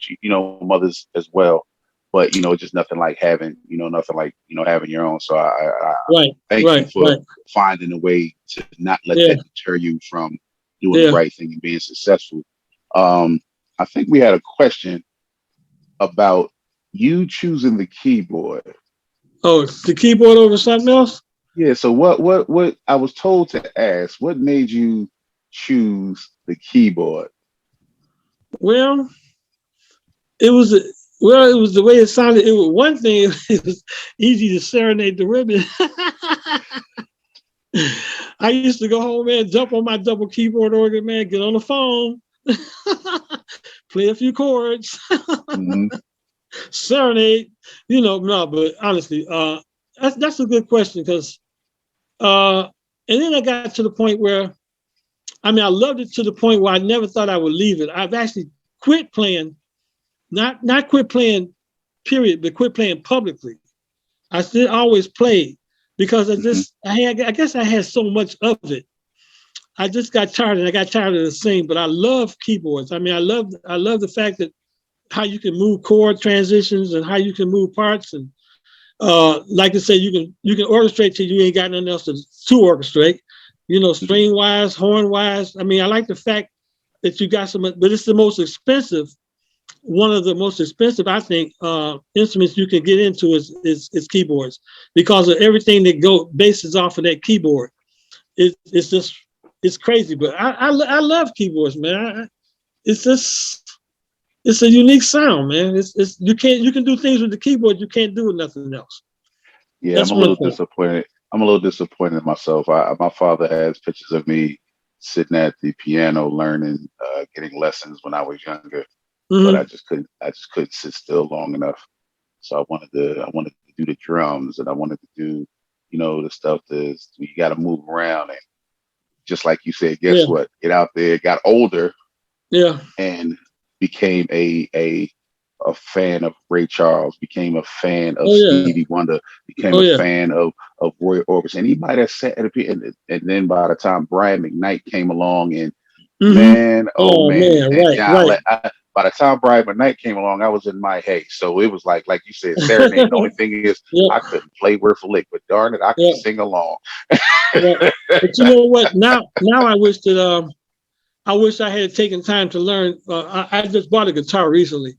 mothers as well. But, just nothing like having, having your own. So I thank you for finding a way to not let that deter you from doing the right thing and being successful. I think we had a question about you choosing the keyboard. Oh, the keyboard over something else? Yeah. So what I was told to ask, what made you choose the keyboard? Well, it was the way it sounded. It was one thing. It was easy to serenade the women. I used to go home, man, jump on my double keyboard organ, man, get on the phone, play a few chords, serenade. No, but honestly, that's a good question because, and then I got to the point where, I loved it to the point where I never thought I would leave it. I've actually quit playing. Not quit playing, period, but quit playing publicly. I still always played because I guess I had so much of it. I just got tired, and I got tired of the same. But I love keyboards. I love the fact that how you can move chord transitions and how you can move parts, and like I say, you can orchestrate till you ain't got nothing else to orchestrate. String wise, horn wise. I like the fact that you got some, but it's the most expensive. One of the most expensive, I think, instruments you can get into is keyboards because of everything that bases off of that keyboard. It's crazy, but I love keyboards, man. It's a unique sound, man. You can do things with the keyboard you can't do with nothing else. Yeah, I'm a little disappointed. I'm a little disappointed in myself. My father has pictures of me sitting at the piano learning, getting lessons when I was younger. But I just couldn't sit still long enough. So I wanted to do the drums, and I wanted to do, the stuff you got to move around, and just like you said, guess what? Get out there. Got older, and became a fan of Ray Charles. Became a fan of Stevie Wonder. Became a fan of Roy Orbison. Anybody that sat at a piano, and then by the time Brian McKnight came along, and man, by the time Brian McKnight came along, I was in my hay. So it was like you said, serenade. The only thing is, I couldn't play word for lick, but darn it, I could sing along. But you know what? Now I wish that I had taken time to learn. I just bought a guitar recently,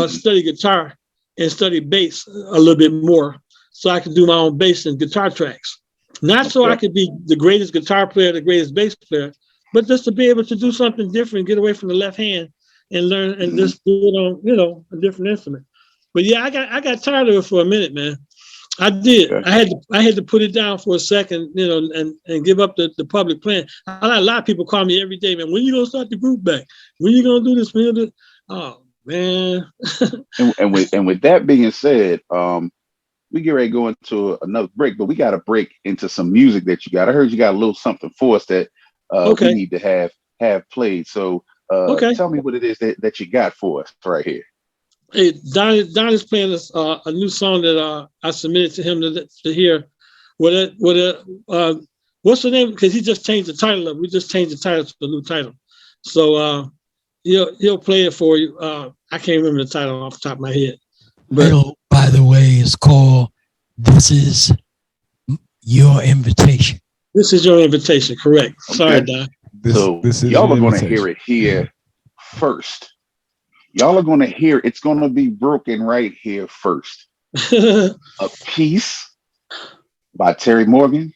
study guitar and study bass a little bit more, so I could do my own bass and guitar tracks. Not so I could be the greatest guitar player, the greatest bass player, but just to be able to do something different, get away from the left hand and learn and just do it on, a different instrument. But yeah, I got tired of it for a minute, man. I did. I had to put it down for a second, and give up the public playing. A lot of people call me every day, man. When you gonna start the group back? When you gonna do this? Oh man. and with that being said, we get ready to go into another break, but we got to break into some music that you got. I heard you got a little something for us that we need to have played. So tell me what it is that you got for us right here. Hey, Don is playing us a new song that I submitted to him to hear. What's the name? Because he just changed the title of it. We just changed the title to a new title. So he'll play it for you. I can't remember the title off the top of my head. But Title, by the way, is called "This Is Your Invitation." This is your invitation, correct? Sorry, Okay. Don. This is y'all your are going to invitation. hear it here first. Y'all are going to hear it's going to be broken right here first. A piece by Terry Morgan,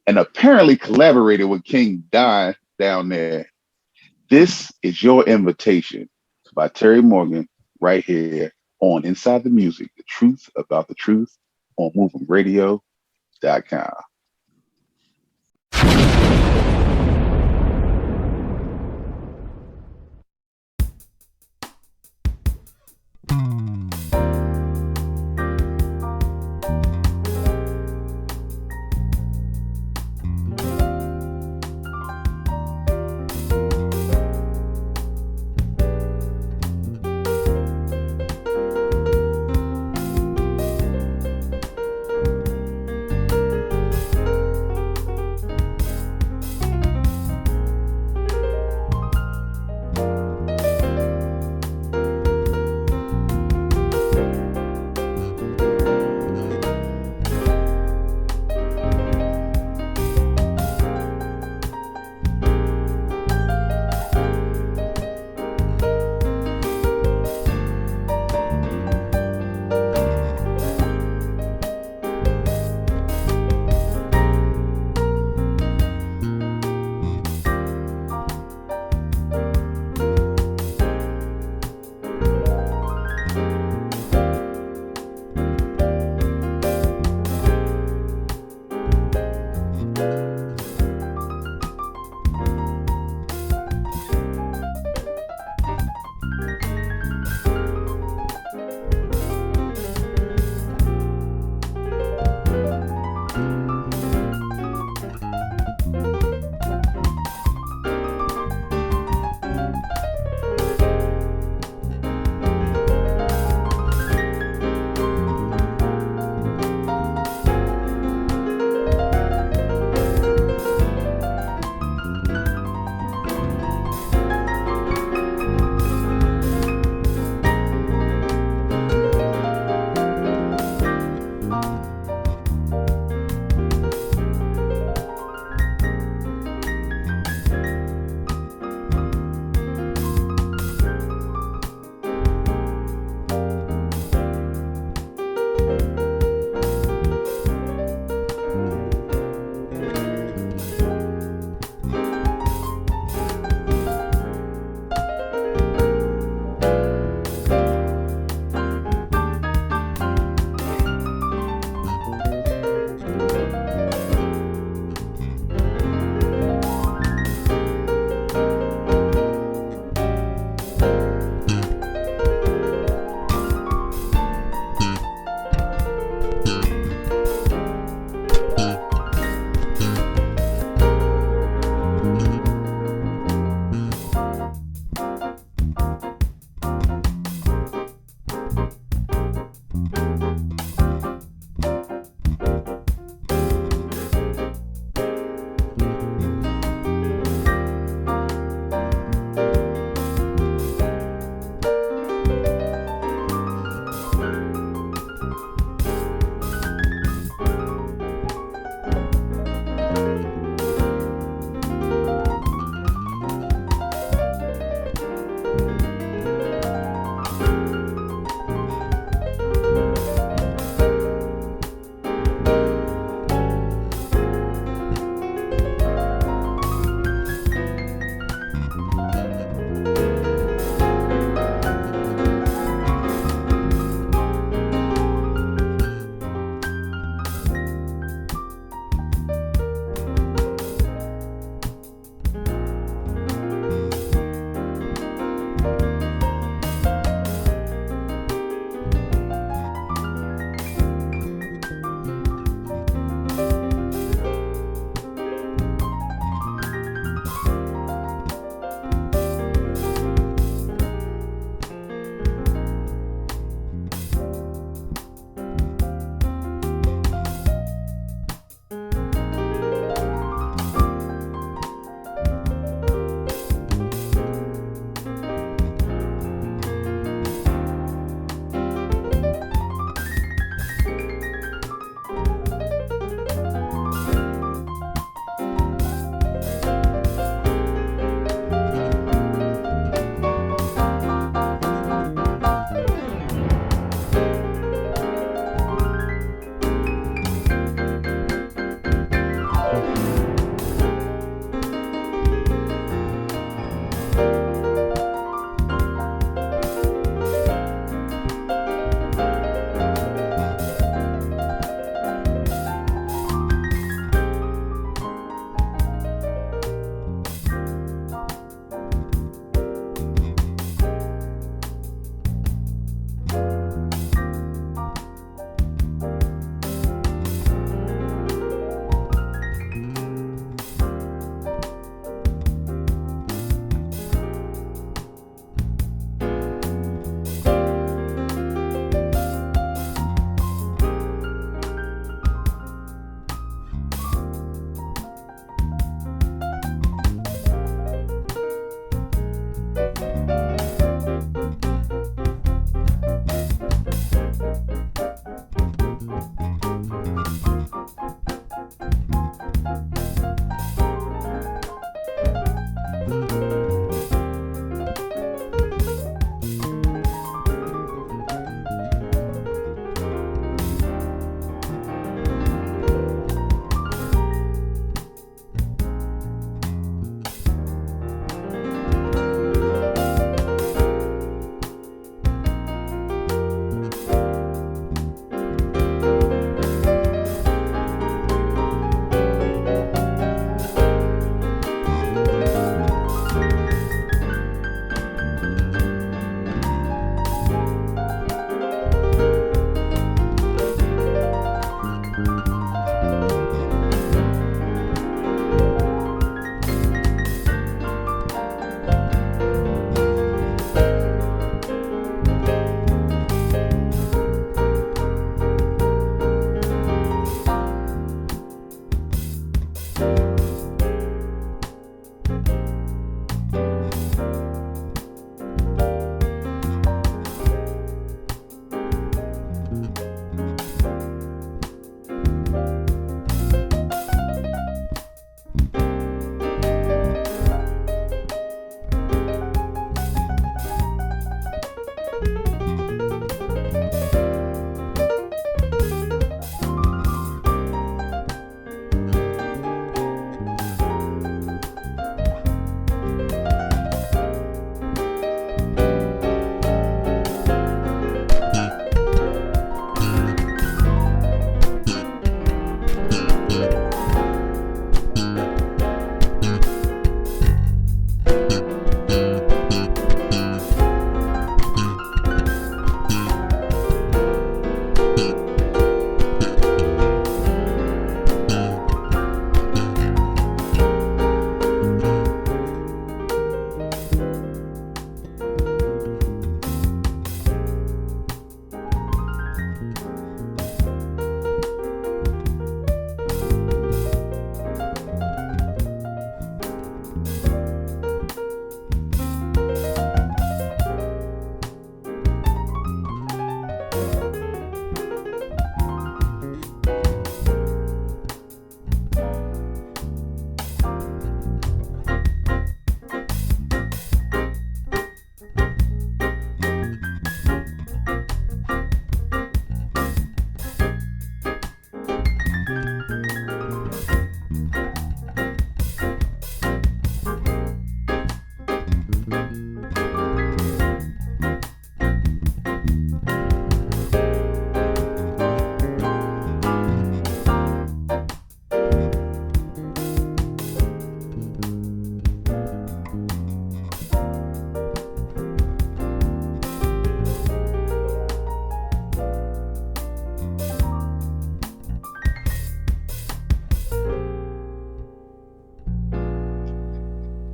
and apparently collaborated with King Don down there. This is your invitation by Terry Morgan right here on Inside the Music, the truth about the truth on MovemRadio.com.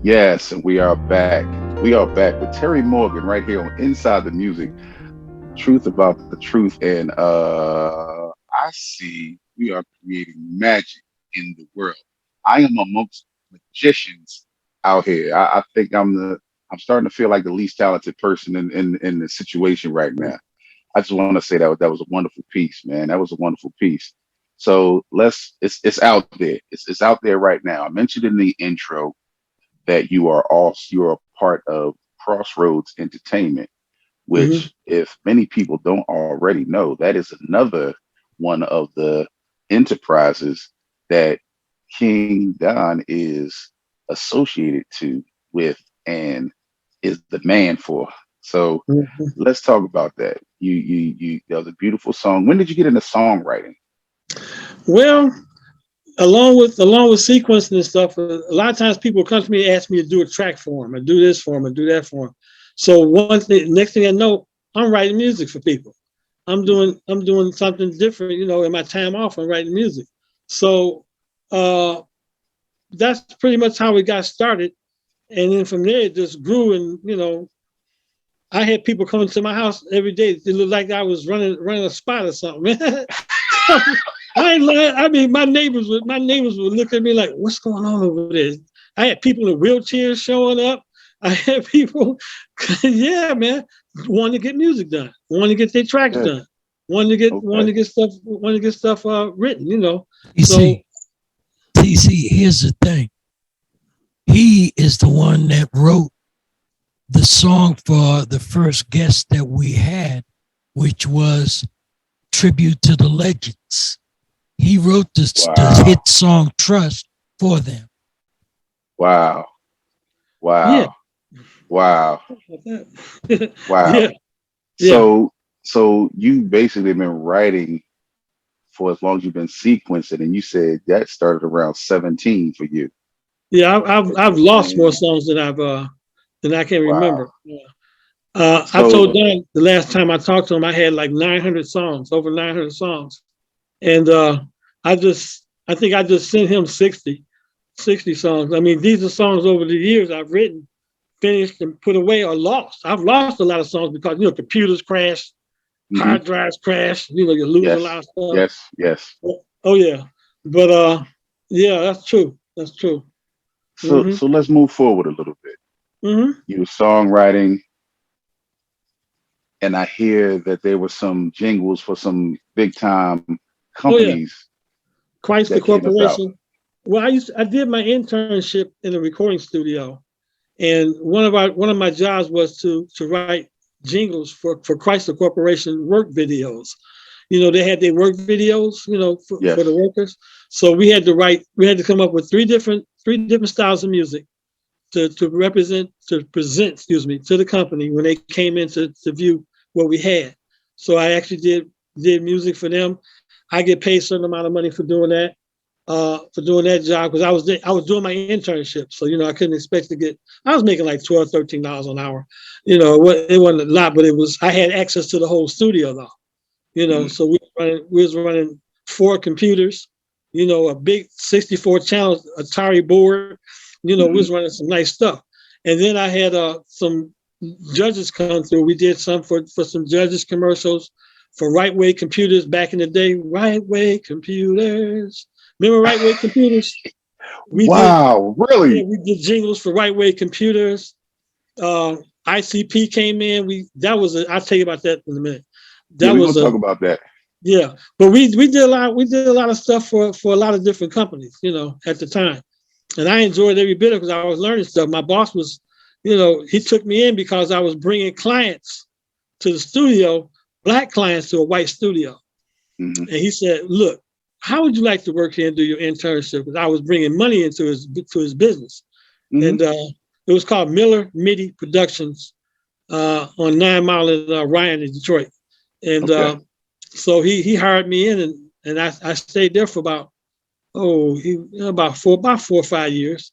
Yes, and we are back. We are back with Terry Morgan right here on Inside the Music, truth about the truth. And I see we are creating magic in the world. I am amongst magicians out here. I think I'm starting to feel like the least talented person in the situation right now. I just want to say that was a wonderful piece, man. That was a wonderful piece. So it's out there. It's out there right now. I mentioned in the intro that you're a part of Crossroads Entertainment, Mhm. which if many people don't already know, that is another one of the enterprises that King Don is associated with and is the man for. So Mhm. let's talk about that. You that was a beautiful song. When did you get into songwriting? Well, along with sequencing and stuff, a lot of times people come to me and ask me to do a track for them, and do this for them, and do that for them. So one thing, next thing I know, I'm writing music for people. I'm doing something different, in my time off. I'm writing music. So uh, that's pretty much how we got started, and then from there it just grew, and I had people coming to my house every day. It looked like I was running a spot or something. I mean, my neighbors would look at me like, "What's going on over there?" I had people in wheelchairs showing up. I had people, yeah, man, wanting to get music done, wanting to get their tracks Yeah. done, wanting to Okay. get stuff written. You So see, TC, here's the thing. He is the one that wrote the song for the first guest that we had, which was Tribute to the Legends. He wrote the Wow. hit song Trust for them. Wow. yeah, Wow. Wow. Wow. yeah, yeah. So you've basically been writing for as long as you've been sequencing, and you said that started around 17 for you. Yeah, I've lost more And songs than I can wow. remember. Yeah. I So told Don the last time I talked to him, I had like 900 songs, over 900 songs, and I think I just sent him 60 songs. I mean, these are songs over the years I've written, finished, and put away or lost. I've lost a lot of songs because computers crash, mhm. hard drives crash. You lose a Yes, lot of stuff. yes. Oh yeah, but yeah, that's true. That's true. So Hmm. so let's move forward a little bit. Hmm. You were songwriting, and I hear that there were some jingles for some big time Oh yeah. companies Chrysler that came about. Corporation. Well, I did my internship in a recording studio, and one of my jobs was to write jingles for Chrysler Corporation work videos. They had their work videos, for Yes. the workers. So we had to come up with three different styles of music to present, excuse me, to the company when they came in to view what we had. So I actually did music for them. I get paid a certain amount of money for doing that job, because I was doing my internship. So I couldn't expect to get. I was making like $12, $13 an hour. It wasn't a lot, but I had access to the whole studio though. Mhm. So we was running 4 computers, a big 64 channel Atari board. We Mhm. was running some nice stuff. And then I had some judges come through. We did some for some judges commercials for Right Way Computers back in the day. Right Way Computers. Remember Right Way Computers? We did, Wow, yeah, really? we did jingles for Right Way Computers. Uh, ICP came in. I'll tell you about that in a minute. Yeah, That we're gonna was a talk about that. Yeah, but we did a lot of stuff for a lot of different companies, at the time, and I enjoyed every bit of it because I was learning stuff. My boss was, he took me in because I was bringing clients to the studio, black clients to a white studio, Hmm. and he said, "Look, how would you like to work here and do your internship?" Because I was bringing money into his business, Hmm. and it was called Miller MIDI Productions on 9 Mile in Ryan in Detroit, and Okay. so he hired me in, and I stayed there for about 4 or 5 years.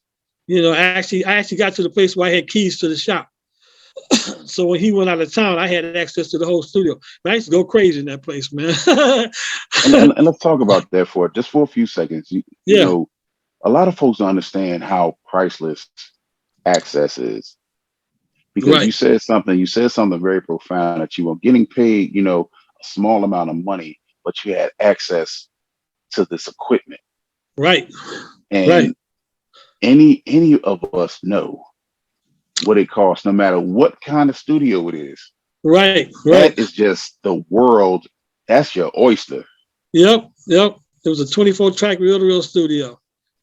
I actually got to the place where I had keys to the shop. So when he went out of town, I had access to the whole studio. Man, I used to go crazy in that place, man. And let's talk about that for a few seconds. You Yeah. know, a lot of folks don't understand how priceless access is. Because you said something very profound, that you were getting paid, a small amount of money, but you had access to this equipment. Right. And any of us know what it costs, no matter what kind of studio it is. Right. That is just the world. That's your oyster. Yep. It was a 24-track reel-to-reel studio.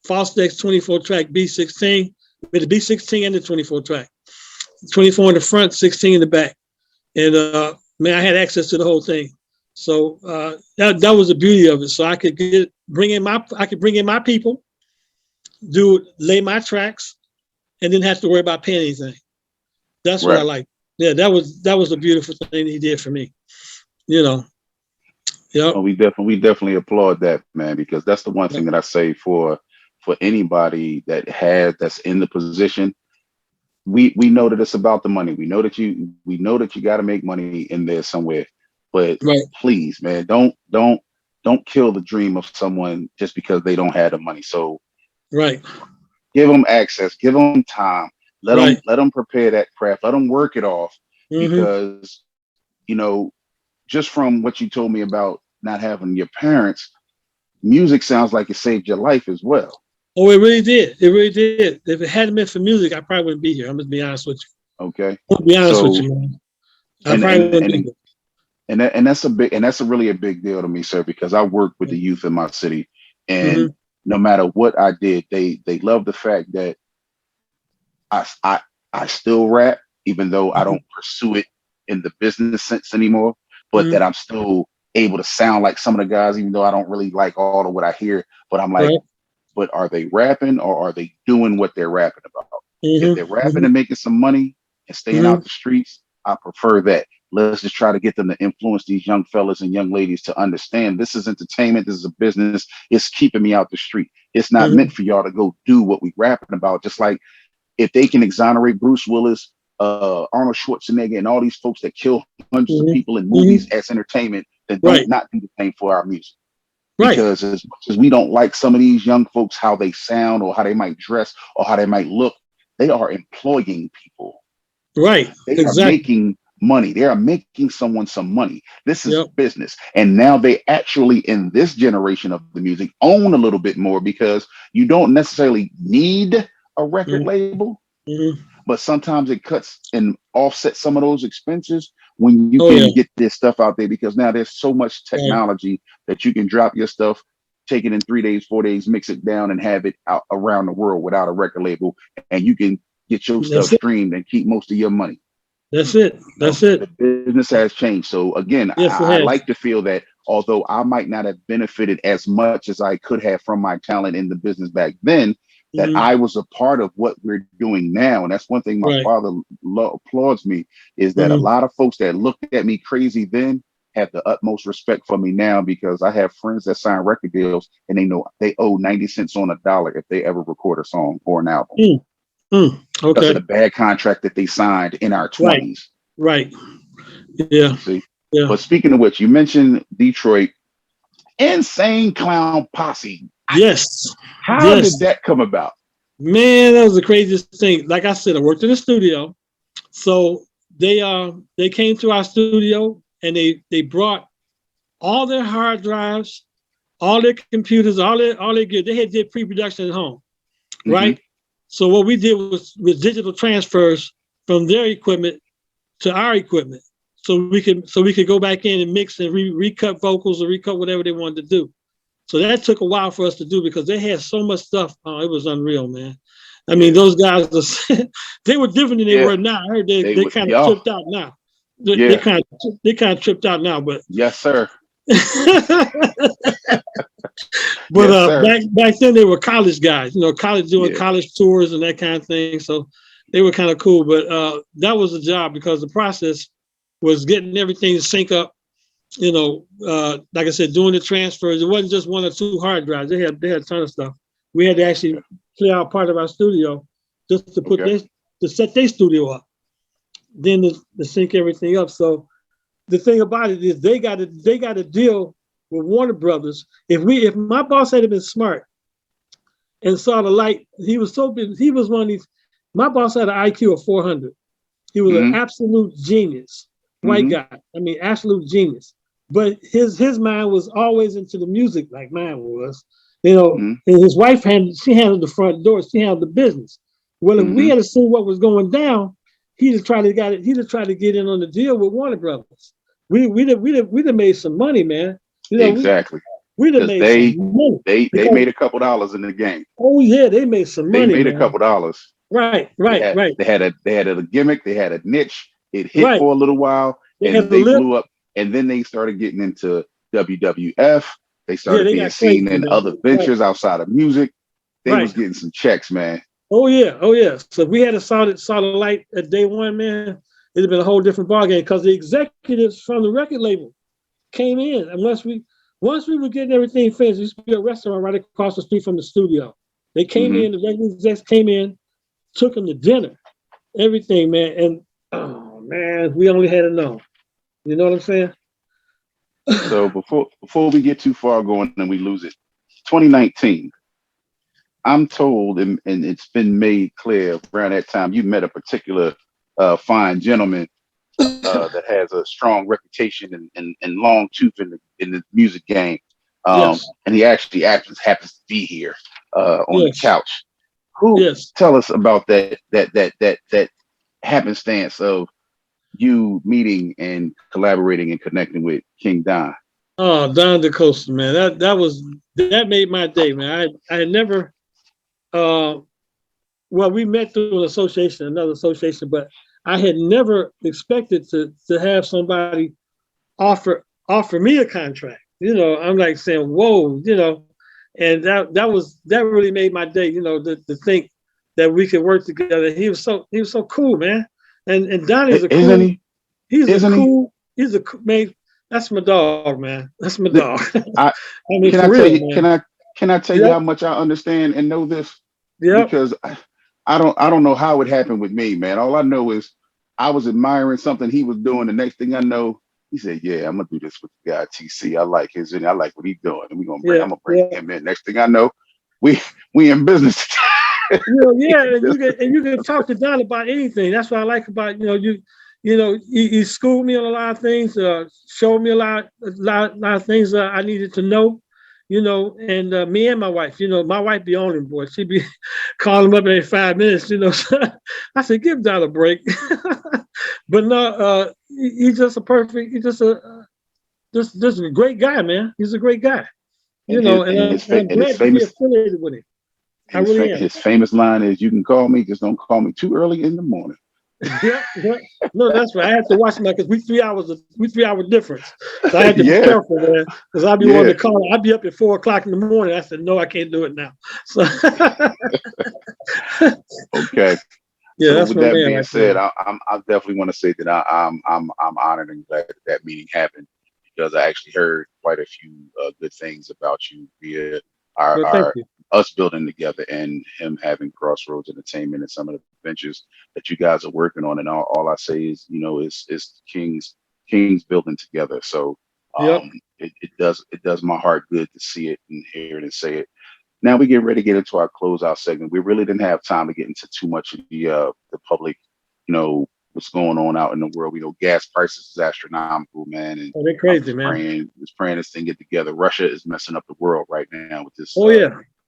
Fostex 24-track B16, with the B16 and the 24-track. 24 in the front, 16 in the back. And man, I had access to the whole thing. So that was the beauty of it. So I could bring in my people, lay my tracks, and didn't have to worry about paying anything. That's what I like. Yeah, that was a beautiful thing he did for me. Yeah. Well, we definitely applaud that, man, because that's the one thing that I say for anybody that's in the position. We know that it's about the money. We know that you got to make money in there somewhere. But please, man, don't kill the dream of someone just because they don't have the money. So give them access, give them time, let them prepare that craft, let them work it off. Because just from what you told me about not having your parents, music sounds like it saved your life as well. Oh, it really did. It really did. If it hadn't been for music, I probably wouldn't be here. I'm gonna be honest with you. Okay. I'll be honest with you, man. I probably wouldn't be here. And that's a really big deal to me, sir, because I work with the youth in my city, and no matter what I did, they love the fact that I still rap, even though I don't pursue it in the business sense anymore, but that I'm still able to sound like some of the guys, even though I don't really like all of what I hear. But I'm like, but are they rapping or are they doing what they're rapping about? If they're rapping and making some money and staying out the streets, I prefer that. Let's just try to get them to influence these young fellas and young ladies to understand this is entertainment. This is a business. It's keeping me out the street. It's not meant for y'all to go do what we rapping about. Just like if they can exonerate Bruce Willis, Arnold Schwarzenegger, and all these folks that kill hundreds of people in movies as entertainment, then don't not do the same for our music. Because as much as we don't like some of these young folks, how they sound or how they might dress or how they might look, they are employing people. Right. They are making money. They are making someone some money. This is business. And now they actually, in this generation of the music, own a little bit more, because you don't necessarily need a record label, but sometimes it cuts and offsets some of those expenses when you can get this stuff out there, because now there's so much technology that you can drop your stuff, take it in 3 days, 4 days, mix it down and have it out around the world without a record label. And you can get your stuff streamed and keep most of your money. That's it. The business has changed. So again, I like to feel that although I might not have benefited as much as I could have from my talent in the business back then, that I was a part of what we're doing now. And that's one thing my father applauds me, is that a lot of folks that looked at me crazy then have the utmost respect for me now, because I have friends that sign record deals and they know they owe 90 cents on a dollar if they ever record a song or an album. Because of the bad contract that they signed in our 20s. Right. Yeah. See? Yeah. But speaking of which, you mentioned Detroit, Insane Clown Posse. Yes. How did that come about? Man, that was the craziest thing. Like I said, I worked in the studio. So they came to our studio and they brought all their hard drives, all their computers, all their gear. They had did pre-production at home. Right? So what we did was digital transfers from their equipment to our equipment. So we could go back in and mix and recut vocals or recut whatever they wanted to do. So that took a while for us to do, because they had so much stuff. Oh, it was unreal, man. I mean, those guys, they were different than they were now. I heard they kind of tripped out now. They kind of tripped out now, but yes, sir. But back then they were college guys, doing college tours and that kind of thing. So they were kind of cool. But that was a job, because the process was getting everything to sync up. Like I said, doing the transfers. It wasn't just 1 or 2 hard drives. They had a ton of stuff. We had to actually clear out part of our studio just to put to set their studio up, then to sync everything up. So the thing about it is they got to deal with Warner Brothers. If my boss had been smart and saw the light, he was one of these. My boss had an IQ of 400. He was an absolute genius, white guy. I mean, absolute genius. But his mind was always into the music, like mine was. You know, and his wife handled the front door. She handled the business. Well, if we had seen what was going down, he'd have tried to get in on the deal with Warner Brothers. We'd have made some money, man. You know, exactly. We'd have made some money. They made a couple dollars in the game. Oh yeah, they made some money. They made a couple dollars. Right. They had a gimmick. They had a niche. It hit for a little while, and they blew up. And then they started getting into WWF. They started being seen in other ventures outside of music. They was getting some checks, man. Oh yeah. So if we had saw the light at day one, man, it'd have been a whole different ballgame because the executives from the record label came in. And once we were getting everything finished, there used to be a restaurant right across the street from the studio. They came in, the record execs came in, took them to dinner, everything, man. And oh man, we only had to know. You know what I'm saying? So before we get too far going and we lose it, 2019, I'm told, and it's been made clear around that time, you met a particular fine gentleman that has a strong reputation and long tooth in the music game. And he actually happens to be here on the couch. Tell us about that happenstance of you meeting and collaborating and connecting with King Don. Oh, Don DeCosta, man. That made my day, man. I had never we met through another association, but I had never expected to have somebody offer me a contract. You know, I'm like saying, whoa, you know, and that really made my day, you know, to think that we could work together. He was so cool, man. And Donnie is he's a man. That's my dog, man. That's my dog. I mean, can I tell you how much I understand and know this? Yeah. Because I don't know how it happened with me, man. All I know is I was admiring something he was doing. The next thing I know, he said, "Yeah, I'm gonna do this with the guy TC. I like what he's doing, and I'm gonna bring him in." Next thing I know, we in business. And you can talk to Don about anything. That's what I like about you schooled me on a lot of things, showed me a lot of things I needed to know, you know. And me and my wife, you know, my wife be on him, boy. She'd be calling him up every 5 minutes, you know. I said, give Don a break. But no, he's just a great guy, man. He's a great guy, you know. And I'm glad to be affiliated with him. His famous line is, "You can call me, just don't call me too early in the morning." Yeah. No, that's right. I had to watch him because we 3 hour difference. So I had to be careful, man, because I'd be wanting to call. I'd be up at 4 o'clock in the morning. I said, no, I can't do it now. So okay. Yeah, so that's with that being said, I definitely want to say that I'm honored and glad that meeting happened, because I actually heard quite a few good things about you via us building together and him having Crossroads Entertainment and some of the ventures that you guys are working on. And all I say is, you know, it's Kings building together. So it does my heart good to see it and hear it and say it. Now we get ready to get into our closeout segment. We really didn't have time to get into too much of the public, you know, what's going on out in the world. We know gas prices is astronomical, man. And they're crazy, man. Praying this thing get together. Russia is messing up the world right now with this.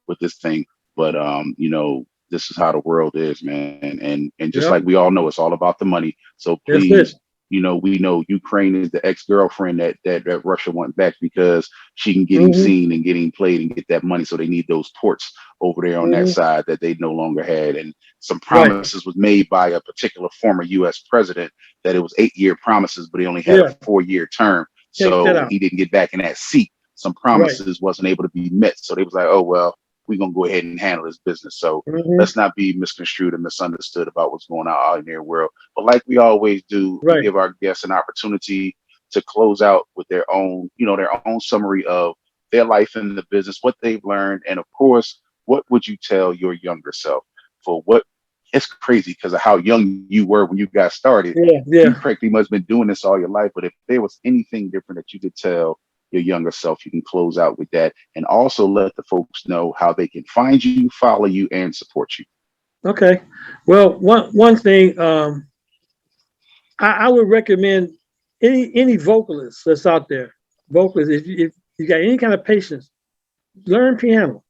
With this thing, but you know, this is how the world is, man. And just like we all know, it's all about the money. So please, you know, we know Ukraine is the ex-girlfriend that Russia went back because she can get him seen and get him played and get that money. So they need those ports over there on that side that they no longer had. And some promises was made by a particular former U.S. president that it was 8-year promises, but he only had a 4-year term. So he didn't get back in that seat. Some promises wasn't able to be met. So they was like, oh, well, we're going to go ahead and handle this business. So let's not be misconstrued and misunderstood about what's going on out in their world. But like we always do, we give our guests an opportunity to close out with their own summary of their life in the business, what they've learned. And of course, what would you tell your younger self for what? It's crazy because of how young you were when you got started. You practically must have been doing this all your life. But if there was anything different that you could tell your younger self, you can close out with that, and also let the folks know how they can find you, follow you, and support you. Okay. Well, one thing I would recommend any vocalist that's out there, vocalist, if you got any kind of patience, learn piano.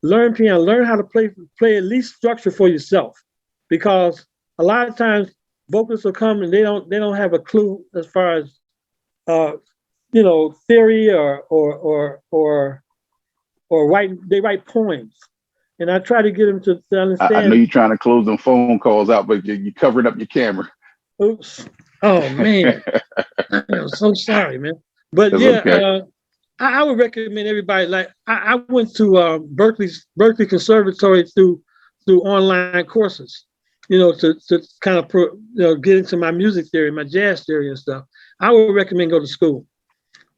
Learn piano. Learn how to play at least structure for yourself, because a lot of times vocalists will come and they don't have a clue as far as uh, theory or write poems, and I try to get them to I know understand. you're trying to close them phone calls out, but you're covering up your camera. Oops. Oh man, I'm so sorry, man. But That's yeah, okay. I would recommend everybody. Like I went to Berkeley Conservatory through online courses, to kind of get into my music theory, my jazz theory and stuff. I would recommend go to school.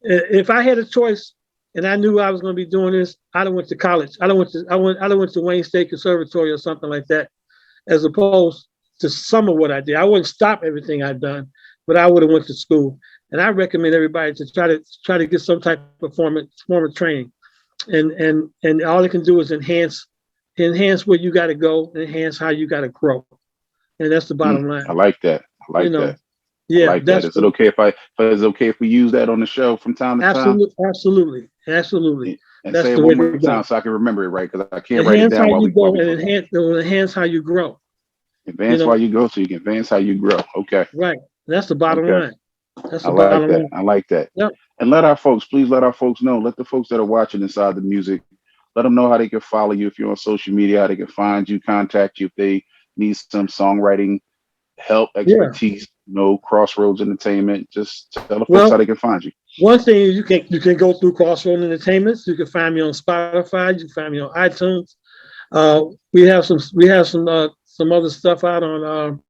If I had a choice and I knew I was going to be doing this, I'd have went to college. I'd have went to Wayne State Conservatory or something like that, as opposed to some of what I did. I wouldn't stop everything I've done, but I would have went to school. And I recommend everybody to try to get some type of form of training, and all it can do is enhance where you got to go, enhance how you got to grow, and that's the bottom line. I like that. I like that. Yeah, I like that. Is it okay if we use that on the show from time to time? Absolutely. And That's say it the one way more to go. time so I can remember it right, because I can't write it Enhance down how while you we go, and enhance how you grow. advance while you go, so you can advance how you grow. Okay. Right. That's the bottom line. That's I the like bottom that. line. I like that. Yep. And please let our folks know. Let the folks that are watching Inside the Music, let them know how they can follow you if you're on social media, how they can find you, contact you if they need some songwriting help, Yeah. expertise, Crossroads Entertainment. Just tell the folks how Well, they can find you. one thing you can go through Crossroads Entertainments. You can find me on Spotify. You can find me on iTunes. We have some other stuff out on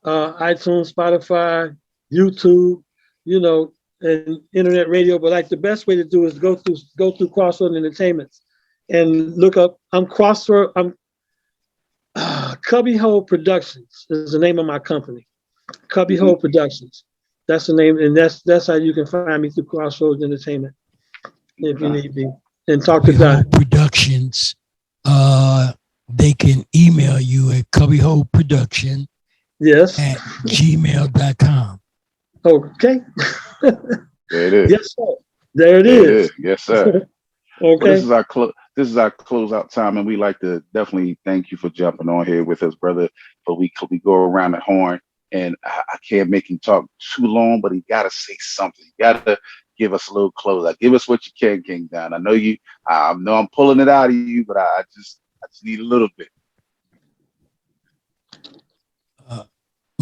iTunes, Spotify, YouTube, and internet radio. But like the best way to do is go through Crossroads Entertainments and look up. I'm Cubby Hole Productions is the name of my company. Cubby Hole Productions. That's the name, and that's how you can find me through Crossroads Entertainment if you need me. And talk to Don. Productions. They can email you at cubbyholeproduction Yes. at gmail.com. Okay. There it is. Yes, sir. There it is. Yes, sir. Okay. Well, this is our closeout time, and we like to definitely thank you for jumping on here with us, brother. But we go around the horn, and I can't make him talk too long, but he got to say something. He got to give us a little closeout. Give us what you can, King Don. I know I'm pulling it out of you, but I just need a little bit.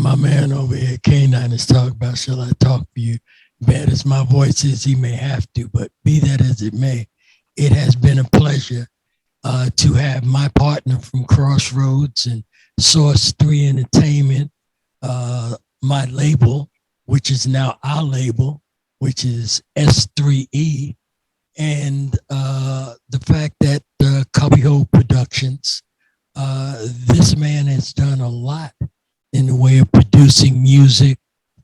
My man over here, K9, is talking about, shall I talk for you? Bad as my voice is, he may have to, but be that as it may, it has been a pleasure to have my partner from Crossroads and Source 3 Entertainment, my label, which is now our label, which is S3E, and the fact that Cubbyhole Productions, this man has done a lot in the way of producing music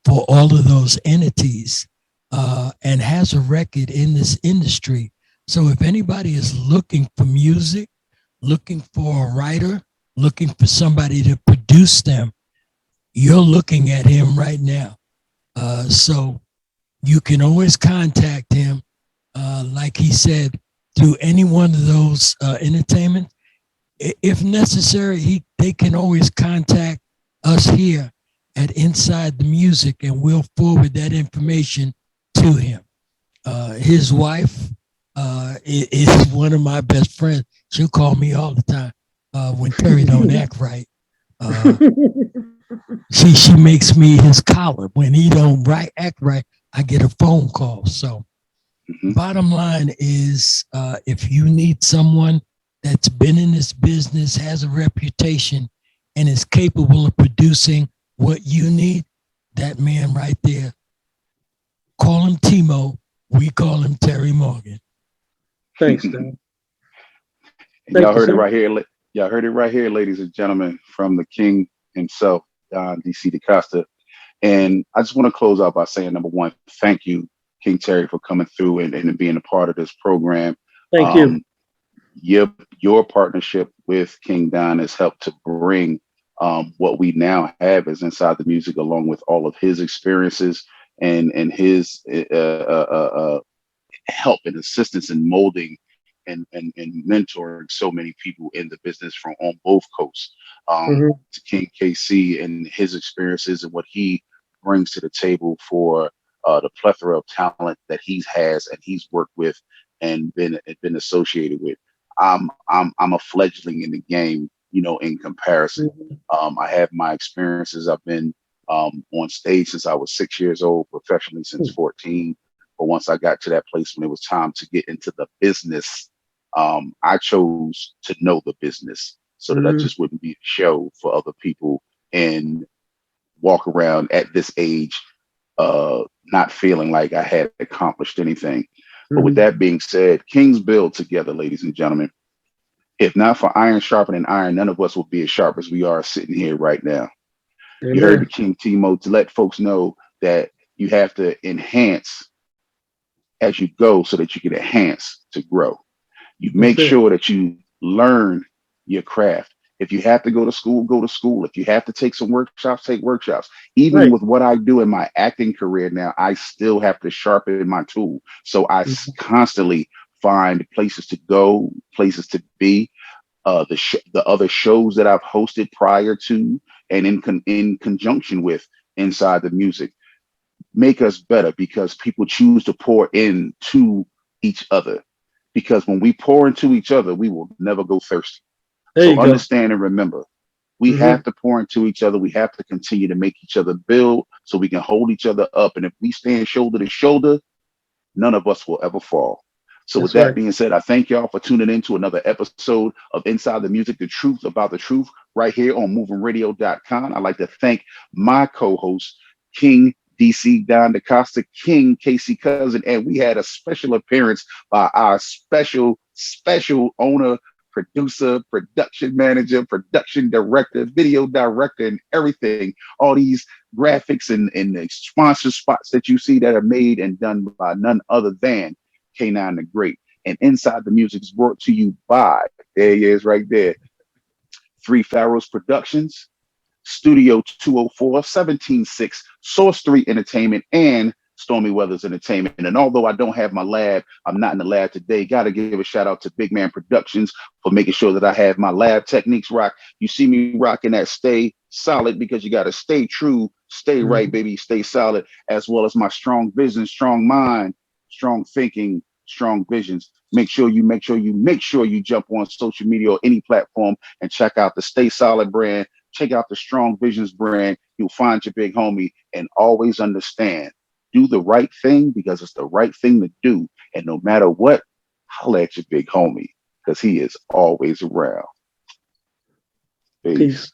for all of those entities, and has a record in this industry. So if anybody is looking for music, looking for a writer, looking for somebody to produce them, you're looking at him right now. So you can always contact him, like he said, through any one of those entertainment. If necessary, they can always contact us here at Inside the Music, and we'll forward that information to him. His wife is one of my best friends. She'll call me all the time when Terry don't act right. She makes me his collar. When he don't act right, I get a phone call. So bottom line is, if you need someone that's been in this business, has a reputation, and is capable of producing what you need, that man right there, call him Timo. We call him Terry Morgan. Thanks, Dan. Y'all heard it right here. Y'all heard it right here, ladies and gentlemen, from the king himself, Don DC DaCosta. And I just want to close out by saying, number one, thank you, King Terry, for coming through and being a part of this program. Thank you. your partnership with King Don has helped to bring what we now have as Inside the Music, along with all of his experiences and his help and assistance in molding and mentoring so many people in the business from on both coasts. To King KC and his experiences and what he brings to the table for the plethora of talent that he has and he's worked with and been associated with. I'm a fledgling in the game, you know, in comparison. I have my experiences. I've been on stage since I was 6 years old, professionally since 14. But once I got to that place when it was time to get into the business, I chose to know the business so that I just wouldn't be a show for other people and walk around at this age not feeling like I had accomplished anything. But with that being said, kings build together, ladies and gentlemen. If not for iron sharpening iron, none of us will be as sharp as we are sitting here right now. You heard the King Timo to let folks know that you have to enhance as you go so that you can enhance to grow. You make sure that you learn your craft. If you have to go to school, go to school. If you have to take some workshops, take workshops. Even with what I do in my acting career now, I still have to sharpen my tool. So I constantly find places to go, places to be. The other shows that I've hosted prior to and in conjunction with Inside the Music make us better because people choose to pour into each other. Because when we pour into each other, we will never go thirsty. So understand and remember, we have to pour into each other. We have to continue to make each other build so we can hold each other up. And if we stand shoulder to shoulder, none of us will ever fall. So with that being said, I thank y'all for tuning in to another episode of Inside the Music, the truth about the truth, right here on MovemRadio.com. I'd like to thank my co-host, King DC Don DaCosta, King Casey Cousin, and we had a special appearance by our special owner, producer, production manager, production director, video director, and everything. All these graphics and the sponsor spots that you see that are made and done by none other than K9 the Great. And Inside the Music is brought to you by, there he is right there, Three Pharaohs Productions, Studio 204, 176, Source 3 Entertainment, and Stormy Weathers Entertainment. And although I don't have my lab, I'm not in the lab today, got to give a shout out to Big Man Productions for making sure that I have my lab techniques rock. You see me rocking that Stay Solid because you got to stay true, stay right, baby, stay solid, as well as my strong vision, strong mind, strong thinking, strong visions. Make sure you jump on social media or any platform and check out the Stay Solid brand. Check out the Strong Visions brand. You'll find your big homie, and always understand, do the right thing because it's the right thing to do. And no matter what, holla at your big homie because he is always around. Peace.